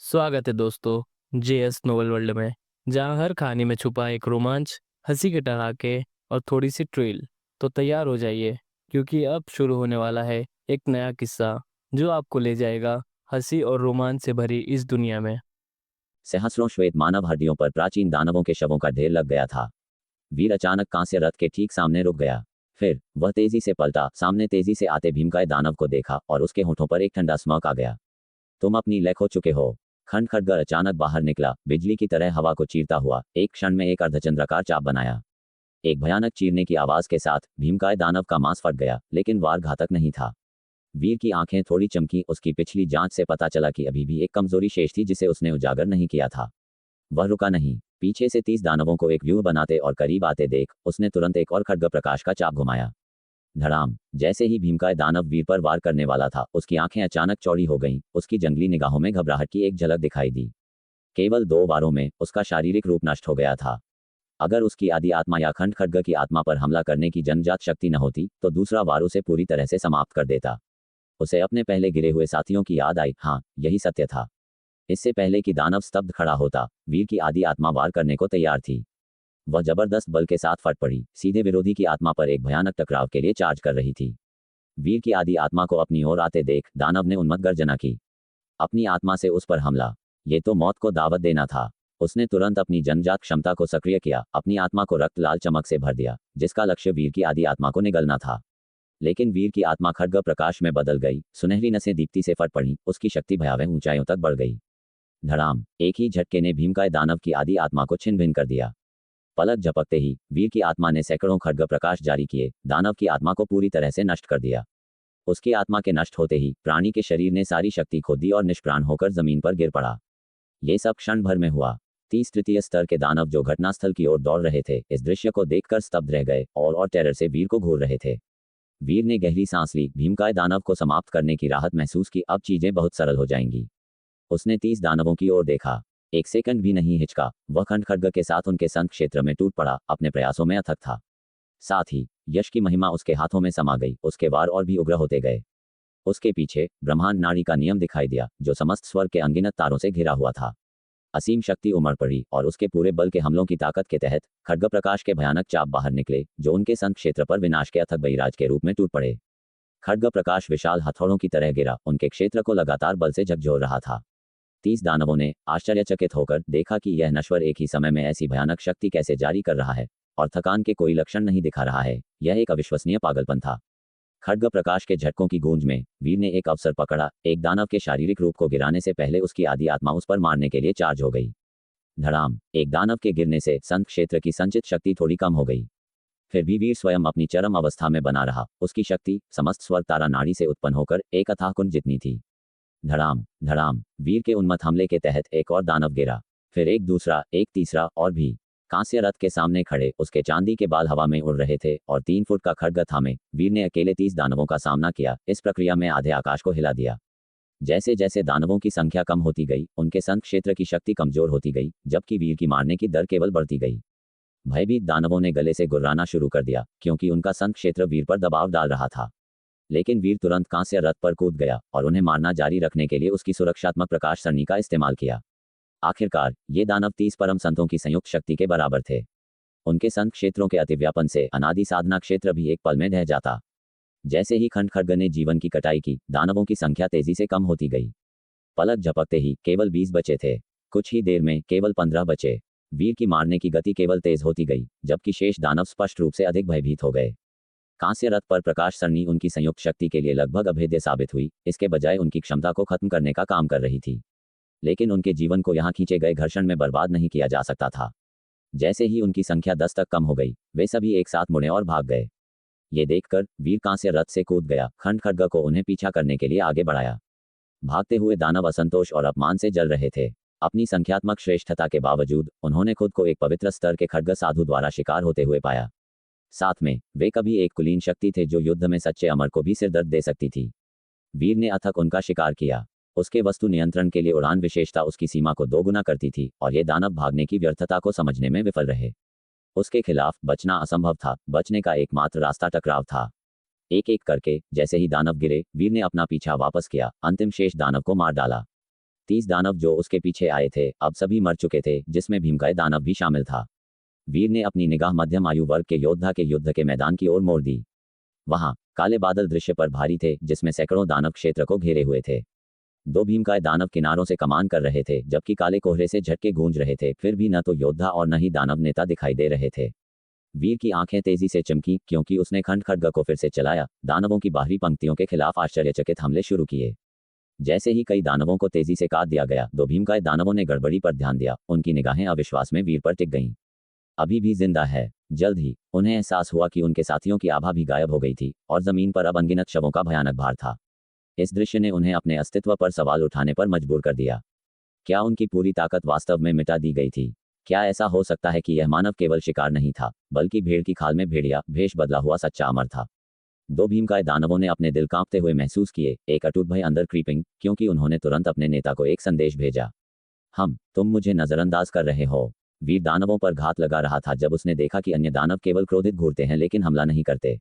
स्वागत है दोस्तों जेएस नोवेल वर्ल्ड में। जहां हर कहानी में छुपा एक रोमांच, हंसी के ठहाके और थोड़ी सी थ्रिल। तो तैयार हो जाइए, क्योंकि अब शुरू होने वाला है एक नया किस्सा जो आपको ले जाएगा हंसी और रोमांच से भरी इस दुनिया में। सहस्रों श्वेत मानव हड्डियों पर प्राचीन दानवों के शवों का ढेर लग गया था। वीर अचानक कांस्य रथ के ठीक सामने रुक गया। फिर वह तेजी से पलटा, सामने तेजी से आते भीमकाय दानव को देखा और उसके होठों पर एक ठंडा स्मक आ गया। तुम अपनी लय खो चुके हो। खंड खड्गर अचानक बाहर निकला, बिजली की तरह हवा को चीरता हुआ एक क्षण में एक अर्धचंद्राकार चाप बनाया। एक भयानक चीरने की आवाज के साथ भीमकाय दानव का मांस फट गया, लेकिन वार घातक नहीं था। वीर की आंखें थोड़ी चमकी, उसकी पिछली जांच से पता चला कि अभी भी एक कमजोरी शेष थी जिसे उसने उजागर नहीं किया था। वह रुका नहीं। पीछे से 30 दानवों को एक व्यूह बनाते और करीब आते देख उसने तुरंत एक और खड्ग प्रकाश का चाप घुमाया। धड़ाम! जैसे ही भीमकाय दानव वीर पर वार करने वाला था, उसकी आंखें अचानक चौड़ी हो गईं, उसकी जंगली निगाहों में घबराहट की एक झलक दिखाई दी। केवल 2 वारों में उसका शारीरिक रूप नष्ट हो गया था। अगर उसकी आदि आत्मा या खंड खड्ग की आत्मा पर हमला करने की जन्मजात शक्ति न होती, तो दूसरा वार उसे पूरी तरह से समाप्त कर देता। उसे अपने पहले गिरे हुए साथियों की याद आई। हाँ, यही सत्य था। इससे पहले कि दानव स्तब्ध खड़ा होता, वीर की आदि आत्मा वार करने को तैयार थी। वह जबरदस्त बल के साथ फट पड़ी, सीधे विरोधी की आत्मा पर एक भयानक टकराव के लिए चार्ज कर रही थी। वीर की आदि आत्मा को अपनी ओर आते देख दानव ने उन्मत्त गर्जना की। अपनी आत्मा से उस पर हमला, ये तो मौत को दावत देना था। उसने तुरंत अपनी जन्मजात क्षमता को सक्रिय किया, अपनी आत्मा को रक्त लाल चमक से भर दिया, जिसका लक्ष्य वीर की आदि आत्मा को निगलना था। लेकिन वीर की आत्मा खड्ग प्रकाश में बदल गई, सुनहरी नसें दीप्ति से फट पड़ी, उसकी शक्ति भयावह ऊंचाइयों तक बढ़ गई। धड़ाम! एक ही झटके ने भीमकाय दानव की आदि आत्मा को छिन्न भिन्न कर दिया। पलक झपकते ही वीर की आत्मा ने सैकड़ों खड्ग प्रकाश जारी किए, दानव की आत्मा को पूरी तरह से नष्ट कर दिया। उसकी आत्मा के नष्ट होते ही प्राणी के शरीर ने सारी शक्ति खो दी और निष्प्राण होकर जमीन पर गिर पड़ा। ये सब क्षण भर में हुआ। 30 तृतीय स्तर के दानव जो घटनास्थल की ओर दौड़ रहे थे, इस दृश्य को देखकर स्तब्ध रह गए और टेरर से वीर को घूर रहे थे। वीर ने गहरी सांस ली, भीमकाय दानव को समाप्त करने की राहत महसूस की। अब चीजें बहुत सरल हो जाएंगी। उसने 30 दानवों की ओर देखा। एक सेकंड भी नहीं हिचका। वह खंड खड्ग के साथ उनके संग क्षेत्र में टूट पड़ा, अपने प्रयासों में अथक था। साथ ही यश की महिमा उसके हाथों में समा गई, उसके वार और भी उग्र होते गए। उसके पीछे ब्रह्मांड नाड़ी का नियम दिखाई दिया, जो समस्त स्वर्ग के अनगिनत तारों से घिरा हुआ था। असीम शक्ति उमड़ पड़ी और उसके पूरे बल के हमलों की ताकत के तहत खड्ग प्रकाश के भयानक चाप बाहर निकले, जो उनके संग क्षेत्र पर विनाश के अथक बहिराज के रूप में टूट पड़े। खड्ग प्रकाश विशाल हथौड़ों की तरह गिरा, उनके क्षेत्र को लगातार बल से झकझोर रहा था। 30 दानवों ने आश्चर्यचकित होकर देखा कि यह नश्वर एक ही समय में ऐसी भयानक शक्ति कैसे जारी कर रहा है, और थकान के कोई लक्षण नहीं दिखा रहा है। यह एक अविश्वसनीय पागलपन था। खड्ग प्रकाश के झटकों की गूंज में वीर ने एक अवसर पकड़ा। एक दानव के शारीरिक रूप को गिराने से पहले उसकी आदि आत्मा उस पर मारने के लिए चार्ज हो गई। धड़ाम! एक दानव के गिरने से संत क्षेत्र की संचित शक्ति थोड़ी कम हो गई। फिर भी वीर स्वयं अपनी चरम अवस्था में बना रहा। उसकी शक्ति समस्त स्वर्ग तारा नाड़ी से उत्पन्न होकर एक अथाह कुंड जितनी थी। धड़ाम! धड़ाम! वीर के उन्मत्त हमले के तहत एक और दानव गिरा, फिर एक दूसरा, एक तीसरा और भी। कांस्य रथ के सामने खड़े उसके चांदी के बाल हवा में उड़ रहे थे और 3 फुट का खड्ग थामे वीर ने अकेले 30 दानवों का सामना किया। इस प्रक्रिया में आधे आकाश को हिला दिया। जैसे जैसे दानवों की संख्या कम होती गई, उनके संग क्षेत्र की शक्ति कमजोर होती गई, जबकि वीर की मारने की दर केवल बढ़ती गई। भयभीत दानवों ने गले से गुर्राना शुरू कर दिया, क्योंकि उनका संग क्षेत्र वीर पर दबाव डाल रहा था। लेकिन वीर तुरंत कांस्य रथ पर कूद गया और उन्हें मारना जारी रखने के लिए उसकी सुरक्षात्मक प्रकाश सरणी का इस्तेमाल किया। आखिरकार ये दानव 30 परम संतों की संयुक्त शक्ति के बराबर थे। उनके संग क्षेत्रों के अतिव्यापन से अनादि साधना क्षेत्र भी एक पल में ढह जाता। जैसे ही खंड खड्ग ने जीवन की कटाई की, दानवों की संख्या तेजी से कम होती गई। पलक झपकते ही केवल 20 बचे थे। कुछ ही देर में केवल 15 बचे। वीर की मारने की गति केवल तेज होती गई, जबकि शेष दानव स्पष्ट रूप से अधिक भयभीत हो गए। कांस्य रथ पर प्रकाश सरणी उनकी संयुक्त शक्ति के लिए लगभग अभेद्य साबित हुई, इसके बजाय उनकी क्षमता को खत्म करने का काम कर रही थी। लेकिन उनके जीवन को यहाँ खींचे गए घर्षण में बर्बाद नहीं किया जा सकता था। जैसे ही उनकी संख्या 10 तक कम हो गई, वे सभी एक साथ मुड़े और भाग गए। ये देखकर वीर कांस्य रथ से कूद गया, खंड खड्ग को उन्हें पीछा करने के लिए आगे बढ़ाया। भागते हुए दानव असंतोष और अपमान से जल रहे थे। अपनी संख्यात्मक श्रेष्ठता के बावजूद उन्होंने खुद को एक पवित्र स्तर के खड्ग साधु द्वारा शिकार होते हुए पाया। साथ में वे कभी एक कुलीन शक्ति थे जो युद्ध में सच्चे अमर को भी सिरदर्द दे सकती थी। वीर ने अथक उनका शिकार किया। उसके वस्तु नियंत्रण के लिए उड़ान विशेषता उसकी सीमा को दोगुना करती थी और ये दानव भागने की व्यर्थता को समझने में विफल रहे। उसके खिलाफ बचना असंभव था। बचने का एकमात्र रास्ता टकराव था। एक एक करके जैसे ही दानव गिरे, वीर ने अपना पीछा वापस किया, अंतिम शेष दानव को मार डाला। 30 दानव जो उसके पीछे आए थे अब सभी मर चुके थे, जिसमें भीमकाय दानव भी शामिल था। वीर ने अपनी निगाह मध्यम आयु वर्ग के योद्धा के युद्ध के मैदान की ओर मोड़ दी। वहां काले बादल दृश्य पर भारी थे, जिसमें सैकड़ों दानव क्षेत्र को घेरे हुए थे। दो भीमकाय दानव किनारों से कमान कर रहे थे, जबकि काले कोहरे से झटके गूंज रहे थे। फिर भी न तो योद्धा और न ही दानव नेता दिखाई दे रहे थे। वीर की आंखें तेजी से चमकी, क्योंकि उसने खंड खड्ग को फिर से चलाया। दानवों की बाहरी पंक्तियों के खिलाफ आश्चर्यचकित हमले शुरू किए। जैसे ही कई दानवों को तेजी से काट दिया गया, दो भीमकाय दानवों ने गड़बड़ी पर ध्यान दिया। उनकी निगाहें अविश्वास में वीर पर टिक गईं। अभी भी जिंदा है। जल्द ही उन्हें एहसास हुआ कि उनके साथियों की आभा भी गायब हो गई थी और जमीन पर अब अनगिनत शवों का भयानक भार था। इस दृश्य ने उन्हें अपने अस्तित्व पर सवाल उठाने पर मजबूर कर दिया। क्या उनकी पूरी ताकत वास्तव में मिटा दी गई थी? क्या ऐसा हो सकता है कि यह मानव केवल शिकार नहीं था, बल्कि भेड़ की खाल में भेड़िया भेष बदला हुआ सच्चा अमर था? दो भीमकाय दानवों ने अपने दिल कांपते हुए महसूस किए, एक अटूट भय अंदर क्रीपिंग, क्योंकि उन्होंने तुरंत अपने नेता को एक संदेश भेजा। तुम मुझे नजरअंदाज कर रहे हो। वीर दानवों पर घात लगा रहा था जब उसने देखा कि अन्य दानव केवल क्रोधित घूरते हैं लेकिन हमला नहीं करते।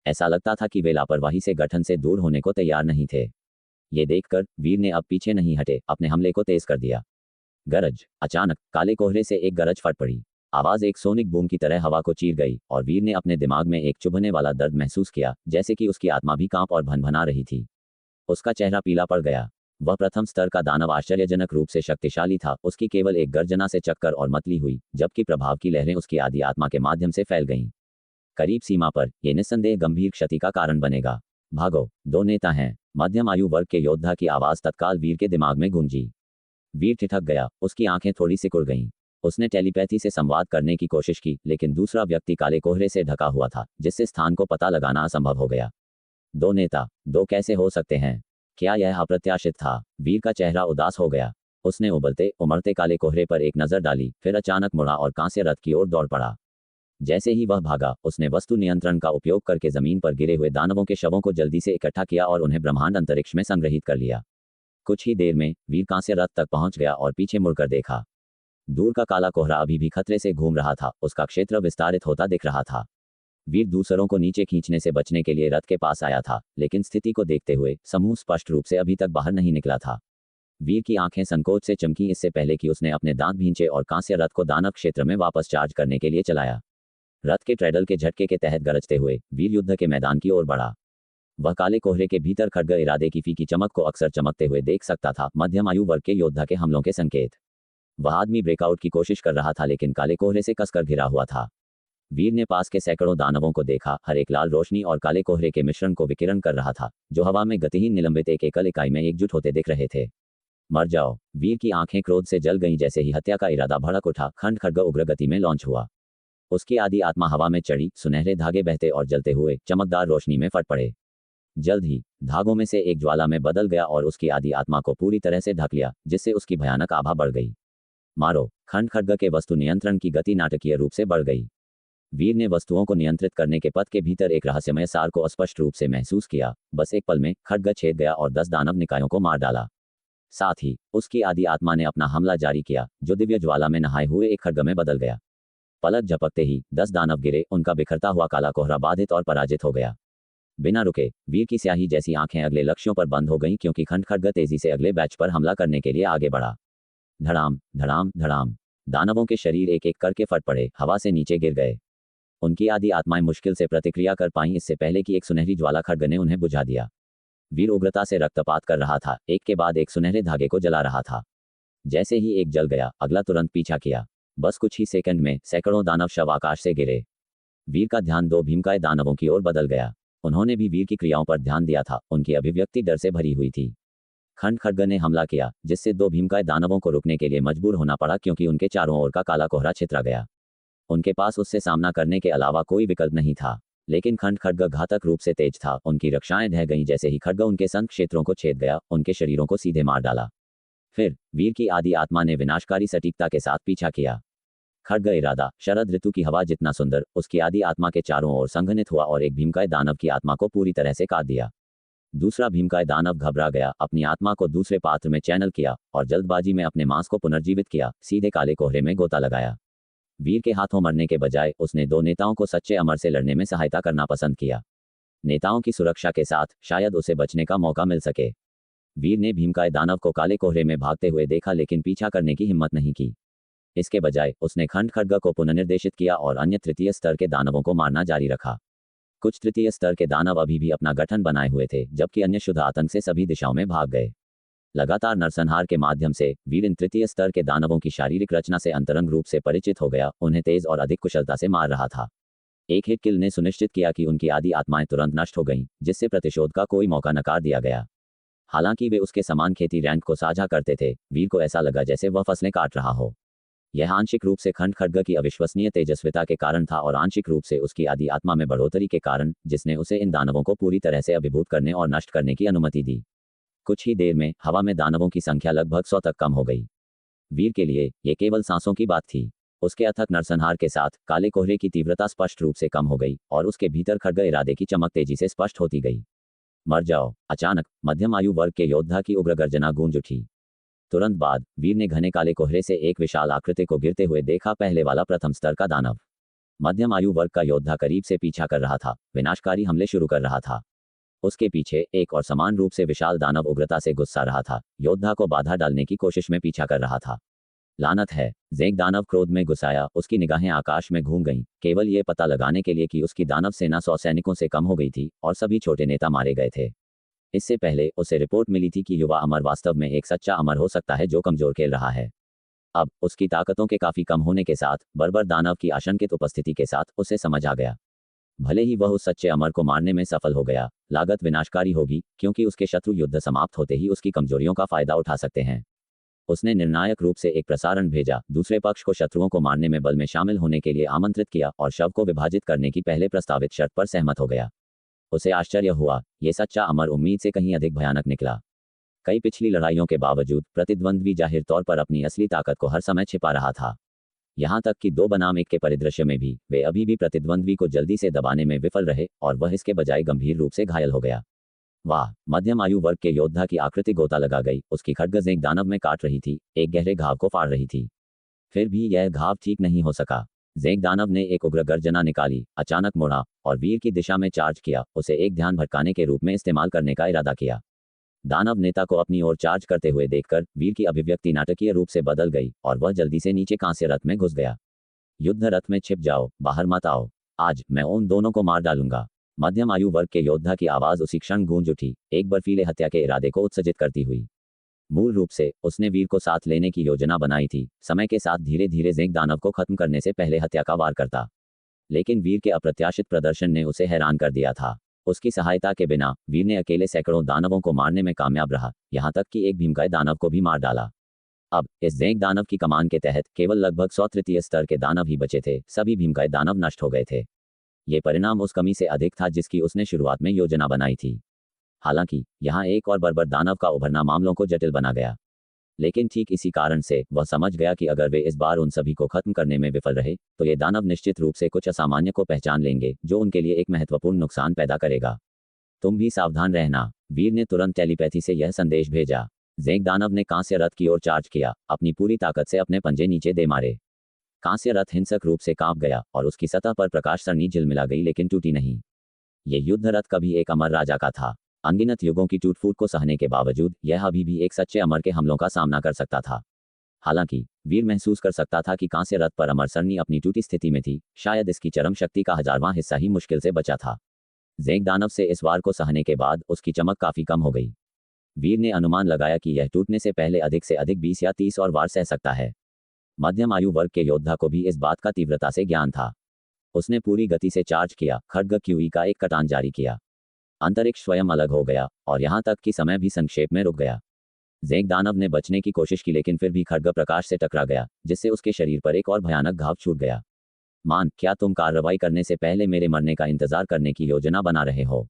ऐसा लगता था कि वे लापरवाही से गठन से दूर होने को तैयार नहीं थे। ये देखकर वीर ने अब पीछे नहीं हटे, अपने हमले को तेज कर दिया। गरज। अचानक काले कोहरे से एक गरज फट पड़ी। आवाज एक सोनिक बूम की तरह हवा को चीर गई और वीर ने अपने दिमाग में एक चुभने वाला दर्द महसूस किया, जैसे कि उसकी आत्मा भी कांप और भनभना रही थी। उसका चेहरा पीला पड़ गया। वह प्रथम स्तर का दानव आश्चर्यजनक रूप से शक्तिशाली था। उसकी केवल एक गर्जना से चक्कर और मतली हुई, जबकि प्रभाव की लहरें उसकी आदि आत्मा के माध्यम से फैल गईं। करीब सीमा पर यह निस्संदेह गंभीर क्षति का कारण बनेगा। भागो, दो नेता हैं। मध्यम आयु वर्ग के योद्धा की आवाज तत्काल वीर के दिमाग में गूंजी। वीर ठिठक गया, उसकी आंखें थोड़ी सिकुड़ गईं। उसने टेलीपैथी से संवाद करने की कोशिश की, लेकिन दूसरा व्यक्ति काले कोहरे से ढका हुआ था, जिससे स्थान को पता लगाना असंभव हो गया। दो नेता, दो कैसे हो सकते हैं? क्या यह अप्रत्याशित था? वीर का चेहरा उदास हो गया। उसने उबलते उमड़ते काले कोहरे पर एक नजर डाली, फिर अचानक मुड़ा और कांस्य रथ की ओर दौड़ पड़ा। जैसे ही वह भागा, उसने वस्तु नियंत्रण का उपयोग करके जमीन पर गिरे हुए दानवों के शवों को जल्दी से इकट्ठा किया और उन्हें ब्रह्मांड अंतरिक्ष में संग्रहित कर लिया। कुछ ही देर में वीर कांस्य रथ तक पहुंच गया और पीछे मुड़कर देखा। दूर का काला कोहरा अभी भी खतरे से घूम रहा था, उसका क्षेत्र विस्तारित होता दिख रहा था। वीर दूसरों को नीचे खींचने से बचने के लिए रथ के पास आया था, लेकिन स्थिति को देखते हुए समूह स्पष्ट रूप से अभी तक बाहर नहीं निकला था। वीर की आंखें संकोच से चमकी, इससे पहले कि उसने अपने दांत भींचे और कांस्य रथ को दानव क्षेत्र में वापस चार्ज करने के लिए चलाया। रथ के ट्रेडल के झटके के तहत गरजते हुए वीर युद्ध के मैदान की ओर बढ़ा। वह काले कोहरे के भीतर खड्ग इरादे की फीकी चमक को अक्सर चमकते हुए देख सकता था, मध्यम आयु वर्ग के योद्धा के हमलों के संकेत। वह आदमी ब्रेकआउट की कोशिश कर रहा था, लेकिन काले कोहरे से कसकर घिरा हुआ था। वीर ने पास के सैकड़ों दानवों को देखा, हर एक लाल रोशनी और काले कोहरे के मिश्रण को विकिरण कर रहा था, जो हवा में गतिहीन निलंबित एक एकल इकाई में एकजुट होते दिख रहे थे। मर जाओ। वीर की आंखें क्रोध से जल गईं। जैसे ही हत्या का इरादा भड़क उठा, खंड खड्ग उग्र गति में लॉन्च हुआ। उसकी आदि आत्मा हवा में चढ़ी, सुनहरे धागे बहते और जलते हुए चमकदार रोशनी में फट पड़े। जल्द ही धागों में से एक ज्वाला में बदल गया और उसकी आदि आत्मा को पूरी तरह से ढक लिया, जिससे उसकी भयानक आभा बढ़ गई। मारो। खंड खड्ग के वस्तु नियंत्रण की गति नाटकीय रूप से बढ़ गई। वीर ने वस्तुओं को नियंत्रित करने के पथ के भीतर एक रहस्यमय सार को स्पष्ट रूप से महसूस किया। बस एक पल में खड्ग छेद गया और 10 दानव निकायों को मार डाला। साथ ही उसकी आदि आत्मा ने अपना हमला जारी किया, जो दिव्य ज्वाला में नहाए हुए एक खड्ग में बदल गया। पलक झपकते ही 10 दानव गिरे, उनका बिखरता हुआ काला कोहरा बाधित और पराजित हो गया। बिना रुके वीर की स्याही जैसी आंखें अगले लक्ष्यों पर बंद हो गईं, क्योंकि खंड खड्ग तेजी से अगले बैच पर हमला करने के लिए आगे बढ़ा। धड़ाम धड़ाम धड़ाम दानवों के शरीर एक एक करके फट पड़े, हवा से नीचे गिर गए। उनकी आदि आत्माएं मुश्किल से प्रतिक्रिया कर पाईं, इससे पहले कि एक सुनहरी ज्वाला खड्ग ने उन्हें बुझा दिया। वीर उग्रता से रक्तपात कर रहा था, एक के बाद एक सुनहरे धागे को जला रहा था। जैसे ही एक जल गया, अगला तुरंत पीछा किया। बस कुछ ही सेकंड में सैकड़ों दानव शव आकाश से गिरे। वीर का ध्यान दो भीमकाय दानवों की ओर बदल गया। उन्होंने भी वीर की क्रियाओं पर ध्यान दिया था। उनकी अभिव्यक्ति डर से भरी हुई थी। खंड खड्ग ने हमला किया, जिससे दो भीमकाय दानवों को रुकने के लिए मजबूर होना पड़ा, क्योंकि उनके चारों ओर का काला कोहरा छितरा गया। उनके पास उससे सामना करने के अलावा कोई विकल्प नहीं था। लेकिन खंड खड्ग घातक रूप से तेज था। उनकी रक्षाएं ढह गईं। जैसे ही खड्ग उनके संग क्षेत्रों को छेद गया, उनके शरीरों को सीधे मार डाला। फिर वीर की आदि आत्मा ने विनाशकारी सटीकता के साथ पीछा किया। खड्ग इरादा शरद ऋतु की हवा जितना सुंदर, उसकी आदि आत्मा के चारों ओर संघनित हुआ और एक भीमकाय दानव की आत्मा को पूरी तरह से काट दिया। दूसरा भीमकाय दानव घबरा गया, अपनी आत्मा को दूसरे पात्र में चैनल किया और जल्दबाजी में अपने मांस को पुनर्जीवित किया, सीधे काले कोहरे में गोता लगाया। वीर के हाथों मरने के बजाय उसने दो नेताओं को सच्चे अमर से लड़ने में सहायता करना पसंद किया। नेताओं की सुरक्षा के साथ शायद उसे बचने का मौका मिल सके। वीर ने भीमकाय दानव को काले कोहरे में भागते हुए देखा लेकिन पीछा करने की हिम्मत नहीं की। इसके बजाय उसने खंड खड्ग को पुनर्निर्देशित किया और अन्य तृतीय स्तर के दानवों को मारना जारी रखा। कुछ तृतीय स्तर के दानव अभी भी अपना गठन बनाए हुए थे, जबकि अन्य शुद्ध आतंक से सभी दिशाओं में भाग गए। लगातार नरसंहार के माध्यम से वीर इन तृतीय स्तर के दानवों की शारीरिक रचना से अंतरंग रूप से परिचित हो गया, उन्हें तेज और अधिक कुशलता से मार रहा था। एक हिट किल ने सुनिश्चित किया कि उनकी आदि आत्माएं तुरंत नष्ट हो गईं, जिससे प्रतिशोध का कोई मौका नकार दिया गया। हालांकि वे उसके समान खेती रैंक को साझा करते थे, वीर को ऐसा लगा जैसे वह फसलें काट रहा हो। यह आंशिक रूप से खंड खड्ग की अविश्वसनीय तेजस्विता के कारण था और आंशिक रूप से उसकी आदि आत्मा में बढ़ोतरी के कारण, जिसने उसे इन दानवों को पूरी तरह से अभिभूत करने और नष्ट करने की अनुमति दी। कुछ ही देर में हवा में दानवों की संख्या लगभग 100 तक कम हो गई। वीर के लिए ये केवल सांसों की बात थी। उसके अथक नरसंहार के साथ काले कोहरे की तीव्रता स्पष्ट रूप से कम हो गई और उसके भीतर खड्ग इरादे की चमक तेजी से स्पष्ट होती गई। मर जाओ! अचानक मध्यम आयु वर्ग के योद्धा की उग्र गर्जना गूंज उठी। तुरंत बाद वीर ने घने काले कोहरे से एक विशाल आकृति को गिरते हुए देखा, पहले वाला प्रथम स्तर का दानव। मध्यम आयु वर्ग का योद्धा करीब से पीछा कर रहा था, विनाशकारी हमले शुरू कर रहा था। उसके पीछे एक और समान रूप से विशाल दानव उग्रता से गुस्सा रहा था, योद्धा को बाधा डालने की कोशिश में पीछा कर रहा था। लानत है! ज़ेंग दानव क्रोध में गुस्साया, उसकी निगाहें आकाश में घूम गईं, केवल ये पता लगाने के लिए कि उसकी दानव सेना 100 सैनिकों से कम हो गई थी और सभी छोटे नेता मारे गए थे। इससे पहले उसे रिपोर्ट मिली थी कि युवा अमर वास्तव में एक सच्चा अमर हो सकता है जो कमजोर खेल रहा है। अब उसकी ताकतों के काफी कम होने के साथ, बर्बर दानव की आशंकित उपस्थिति के साथ, उसे समझ आ गया। भले ही वह उस सच्चे अमर को मारने में सफल हो गया, लागत विनाशकारी होगी, क्योंकि उसके शत्रु युद्ध समाप्त होते ही उसकी कमजोरियों का फायदा उठा सकते हैं। उसने निर्णायक रूप से एक प्रसारण भेजा, दूसरे पक्ष को शत्रुओं को मारने में बल में शामिल होने के लिए आमंत्रित किया और शव को विभाजित करने की पहले प्रस्तावित शर्त पर सहमत हो गया। उसे आश्चर्य हुआ, ये सच्चा अमर उम्मीद से कहीं अधिक भयानक निकला। कई पिछली लड़ाइयों के बावजूद प्रतिद्वंद्वी जाहिर तौर पर अपनी असली ताकत को हर समय छिपा रहा था। यहाँ तक कि 2 बनाम 1 के परिदृश्य में भी वे अभी भी प्रतिद्वंद्वी को जल्दी से दबाने में विफल रहे और वह इसके बजाय गंभीर रूप से घायल हो गया। वाह! मध्यम आयु वर्ग के योद्धा की आकृति गोता लगा गई, उसकी खड्ग ज़ेंग दानव में काट रही थी, एक गहरे घाव को फाड़ रही थी। फिर भी यह घाव ठीक नहीं हो सका। ज़ेंग दानव ने एक उग्र गर्जना निकाली, अचानक मुड़ा और वीर की दिशा में चार्ज किया, उसे एक ध्यान भटकाने के रूप में इस्तेमाल करने का इरादा किया। दानव नेता को अपनी ओर चार्ज करते हुए देखकर वीर की अभिव्यक्ति नाटकीय रूप से बदल गई और वह जल्दी से नीचे कांस्य रथ में घुस गया। युद्ध रथ में छिप जाओ, बाहर मत आओ, आज मैं उन दोनों को मार डालूंगा। मध्यम आयु वर्ग के योद्धा की आवाज उसी क्षण गूंज उठी, एक बर्फीले हत्या के इरादे को उत्सर्जित करती हुई। मूल रूप से उसने वीर को साथ लेने की योजना बनाई थी, समय के साथ धीरे धीरे ज़ेंग दानव को खत्म करने से पहले हत्या का वार करता। लेकिन वीर के अप्रत्याशित प्रदर्शन ने उसे हैरान कर दिया था। उसकी सहायता के बिना वीर ने अकेले सैकड़ों दानवों को मारने में कामयाब रहा, यहाँ तक कि एक भीमकाय दानव को भी मार डाला। अब इस ज़ेंग दानव की कमान के तहत केवल लगभग 100 तृतीय स्तर के दानव ही बचे थे, सभी भीमकाय दानव नष्ट हो गए थे। ये परिणाम उस कमी से अधिक था जिसकी उसने शुरुआत में योजना बनाई थी। हालांकि यहाँ एक और बर्बर दानव का उभरना मामलों को जटिल बना गया। लेकिन ठीक इसी कारण से वह समझ गया कि अगर वे इस बार उन सभी को खत्म करने में विफल रहे, तो ये दानव निश्चित रूप से कुछ असामान्य को पहचान लेंगे, जो उनके लिए एक महत्वपूर्ण नुकसान पैदा करेगा। तुम भी सावधान रहना, वीर ने तुरंत टेलीपैथी से यह संदेश भेजा। ज़ेंग दानव ने कांस्य रथ की ओर चार्ज किया, अपनी पूरी ताकत से अपने पंजे नीचे दे मारे। कांस्य रथ हिंसक रूप से कांप गया और उसकी सतह पर प्रकाश सरणी झिलमिला गई, लेकिन टूटी नहीं। ये युद्ध रथ कभी एक अमर राजा का था। अनगिनत युगों की टूट फूट को सहने के बावजूद यह अभी भी एक सच्चे अमर के हमलों का सामना कर सकता था। हालांकि वीर महसूस कर सकता था कि कांस्य रथ पर अमर सरणी अपनी टूटी स्थिति में थी, शायद इसकी चरम शक्ति का 1000वां हिस्सा ही मुश्किल से बचा था। ज़ेंग दानव से इस वार को सहने के बाद उसकी चमक काफी कम हो गई। वीर ने अनुमान लगाया कि यह टूटने से पहले अधिक से अधिक 20 या 30 और वार सह सकता है। मध्यम आयु वर्ग के योद्धा को भी इस बात का तीव्रता से ज्ञान था। उसने पूरी गति से चार्ज किया, खड्ग क्यूई का एक कटान जारी किया। अंतरिक्ष स्वयं अलग हो गया और यहाँ तक कि समय भी संक्षेप में रुक गया। ज़ेंग दानव ने बचने की कोशिश की, लेकिन फिर भी खड्ग प्रकाश से टकरा गया, जिससे उसके शरीर पर एक और भयानक घाव छूट गया। मान, क्या तुम कार्रवाई करने से पहले मेरे मरने का इंतजार करने की योजना बना रहे हो?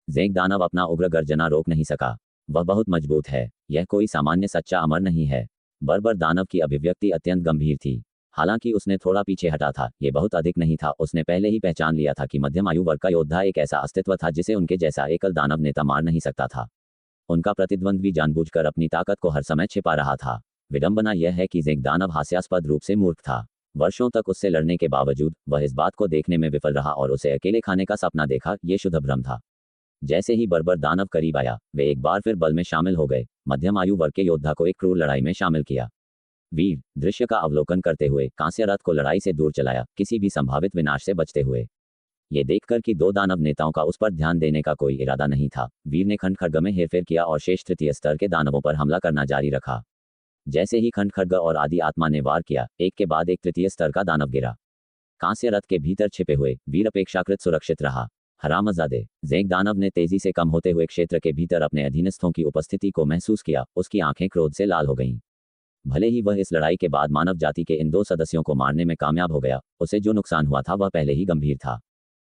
ज़ेंग दानव अपना उग्र गर्जना रोक नहीं सका। वह बहुत मजबूत है, यह कोई सामान्य सच्चा अमर नहीं है। बर्बर दानव की अभिव्यक्ति अत्यंत गंभीर थी। हालांकि उसने थोड़ा पीछे हटा था, ये बहुत अधिक नहीं था। उसने पहले ही पहचान लिया था कि मध्यम आयु वर्ग का योद्धा एक ऐसा अस्तित्व था जिसे उनके जैसा एकल दानव नेता मार नहीं सकता था। उनका प्रतिद्वंद्वी जानबूझकर अपनी ताकत को हर समय छिपा रहा था। विडंबना यह है कि ज़ेंग दानव हास्यास्पद रूप से मूर्ख था। वर्षों तक उससे लड़ने के बावजूद वह इस बात को देखने में विफल रहा और उसे अकेले खाने का सपना देखा, ये शुद्ध भ्रम था। जैसे ही बर्बर दानव करीब आया, वे एक बार फिर बल में शामिल हो गए। मध्यम आयु वर्ग के योद्धा को एक क्रूर लड़ाई में शामिल किया। वीर दृश्य का अवलोकन करते हुए कांस्य रथ को लड़ाई से दूर चलाया, किसी भी संभावित विनाश से बचते हुए। ये देखकर कि दो दानव नेताओं का उस पर ध्यान देने का कोई इरादा नहीं था, वीर ने खंड खड्ग में हेरफेर किया और शेष तृतीय स्तर के दानवों पर हमला करना जारी रखा। जैसे ही खंड खड्ग और आदि आत्मा ने वार किया, एक के बाद एक तृतीय स्तर का दानव गिरा। कांस्य रथ के भीतर छिपे हुए वीर अपेक्षाकृत सुरक्षित रहा। हरामजादे ज़ेंग दानव ने तेजी से कम होते हुए क्षेत्र के भीतर अपने अधीनस्थों की उपस्थिति को महसूस किया। उसकी आंखें क्रोध से लाल हो गईं। भले ही वह इस लड़ाई के बाद मानव जाति के इन दो सदस्यों को मारने में कामयाब हो गया, उसे जो नुकसान हुआ था वह पहले ही गंभीर था।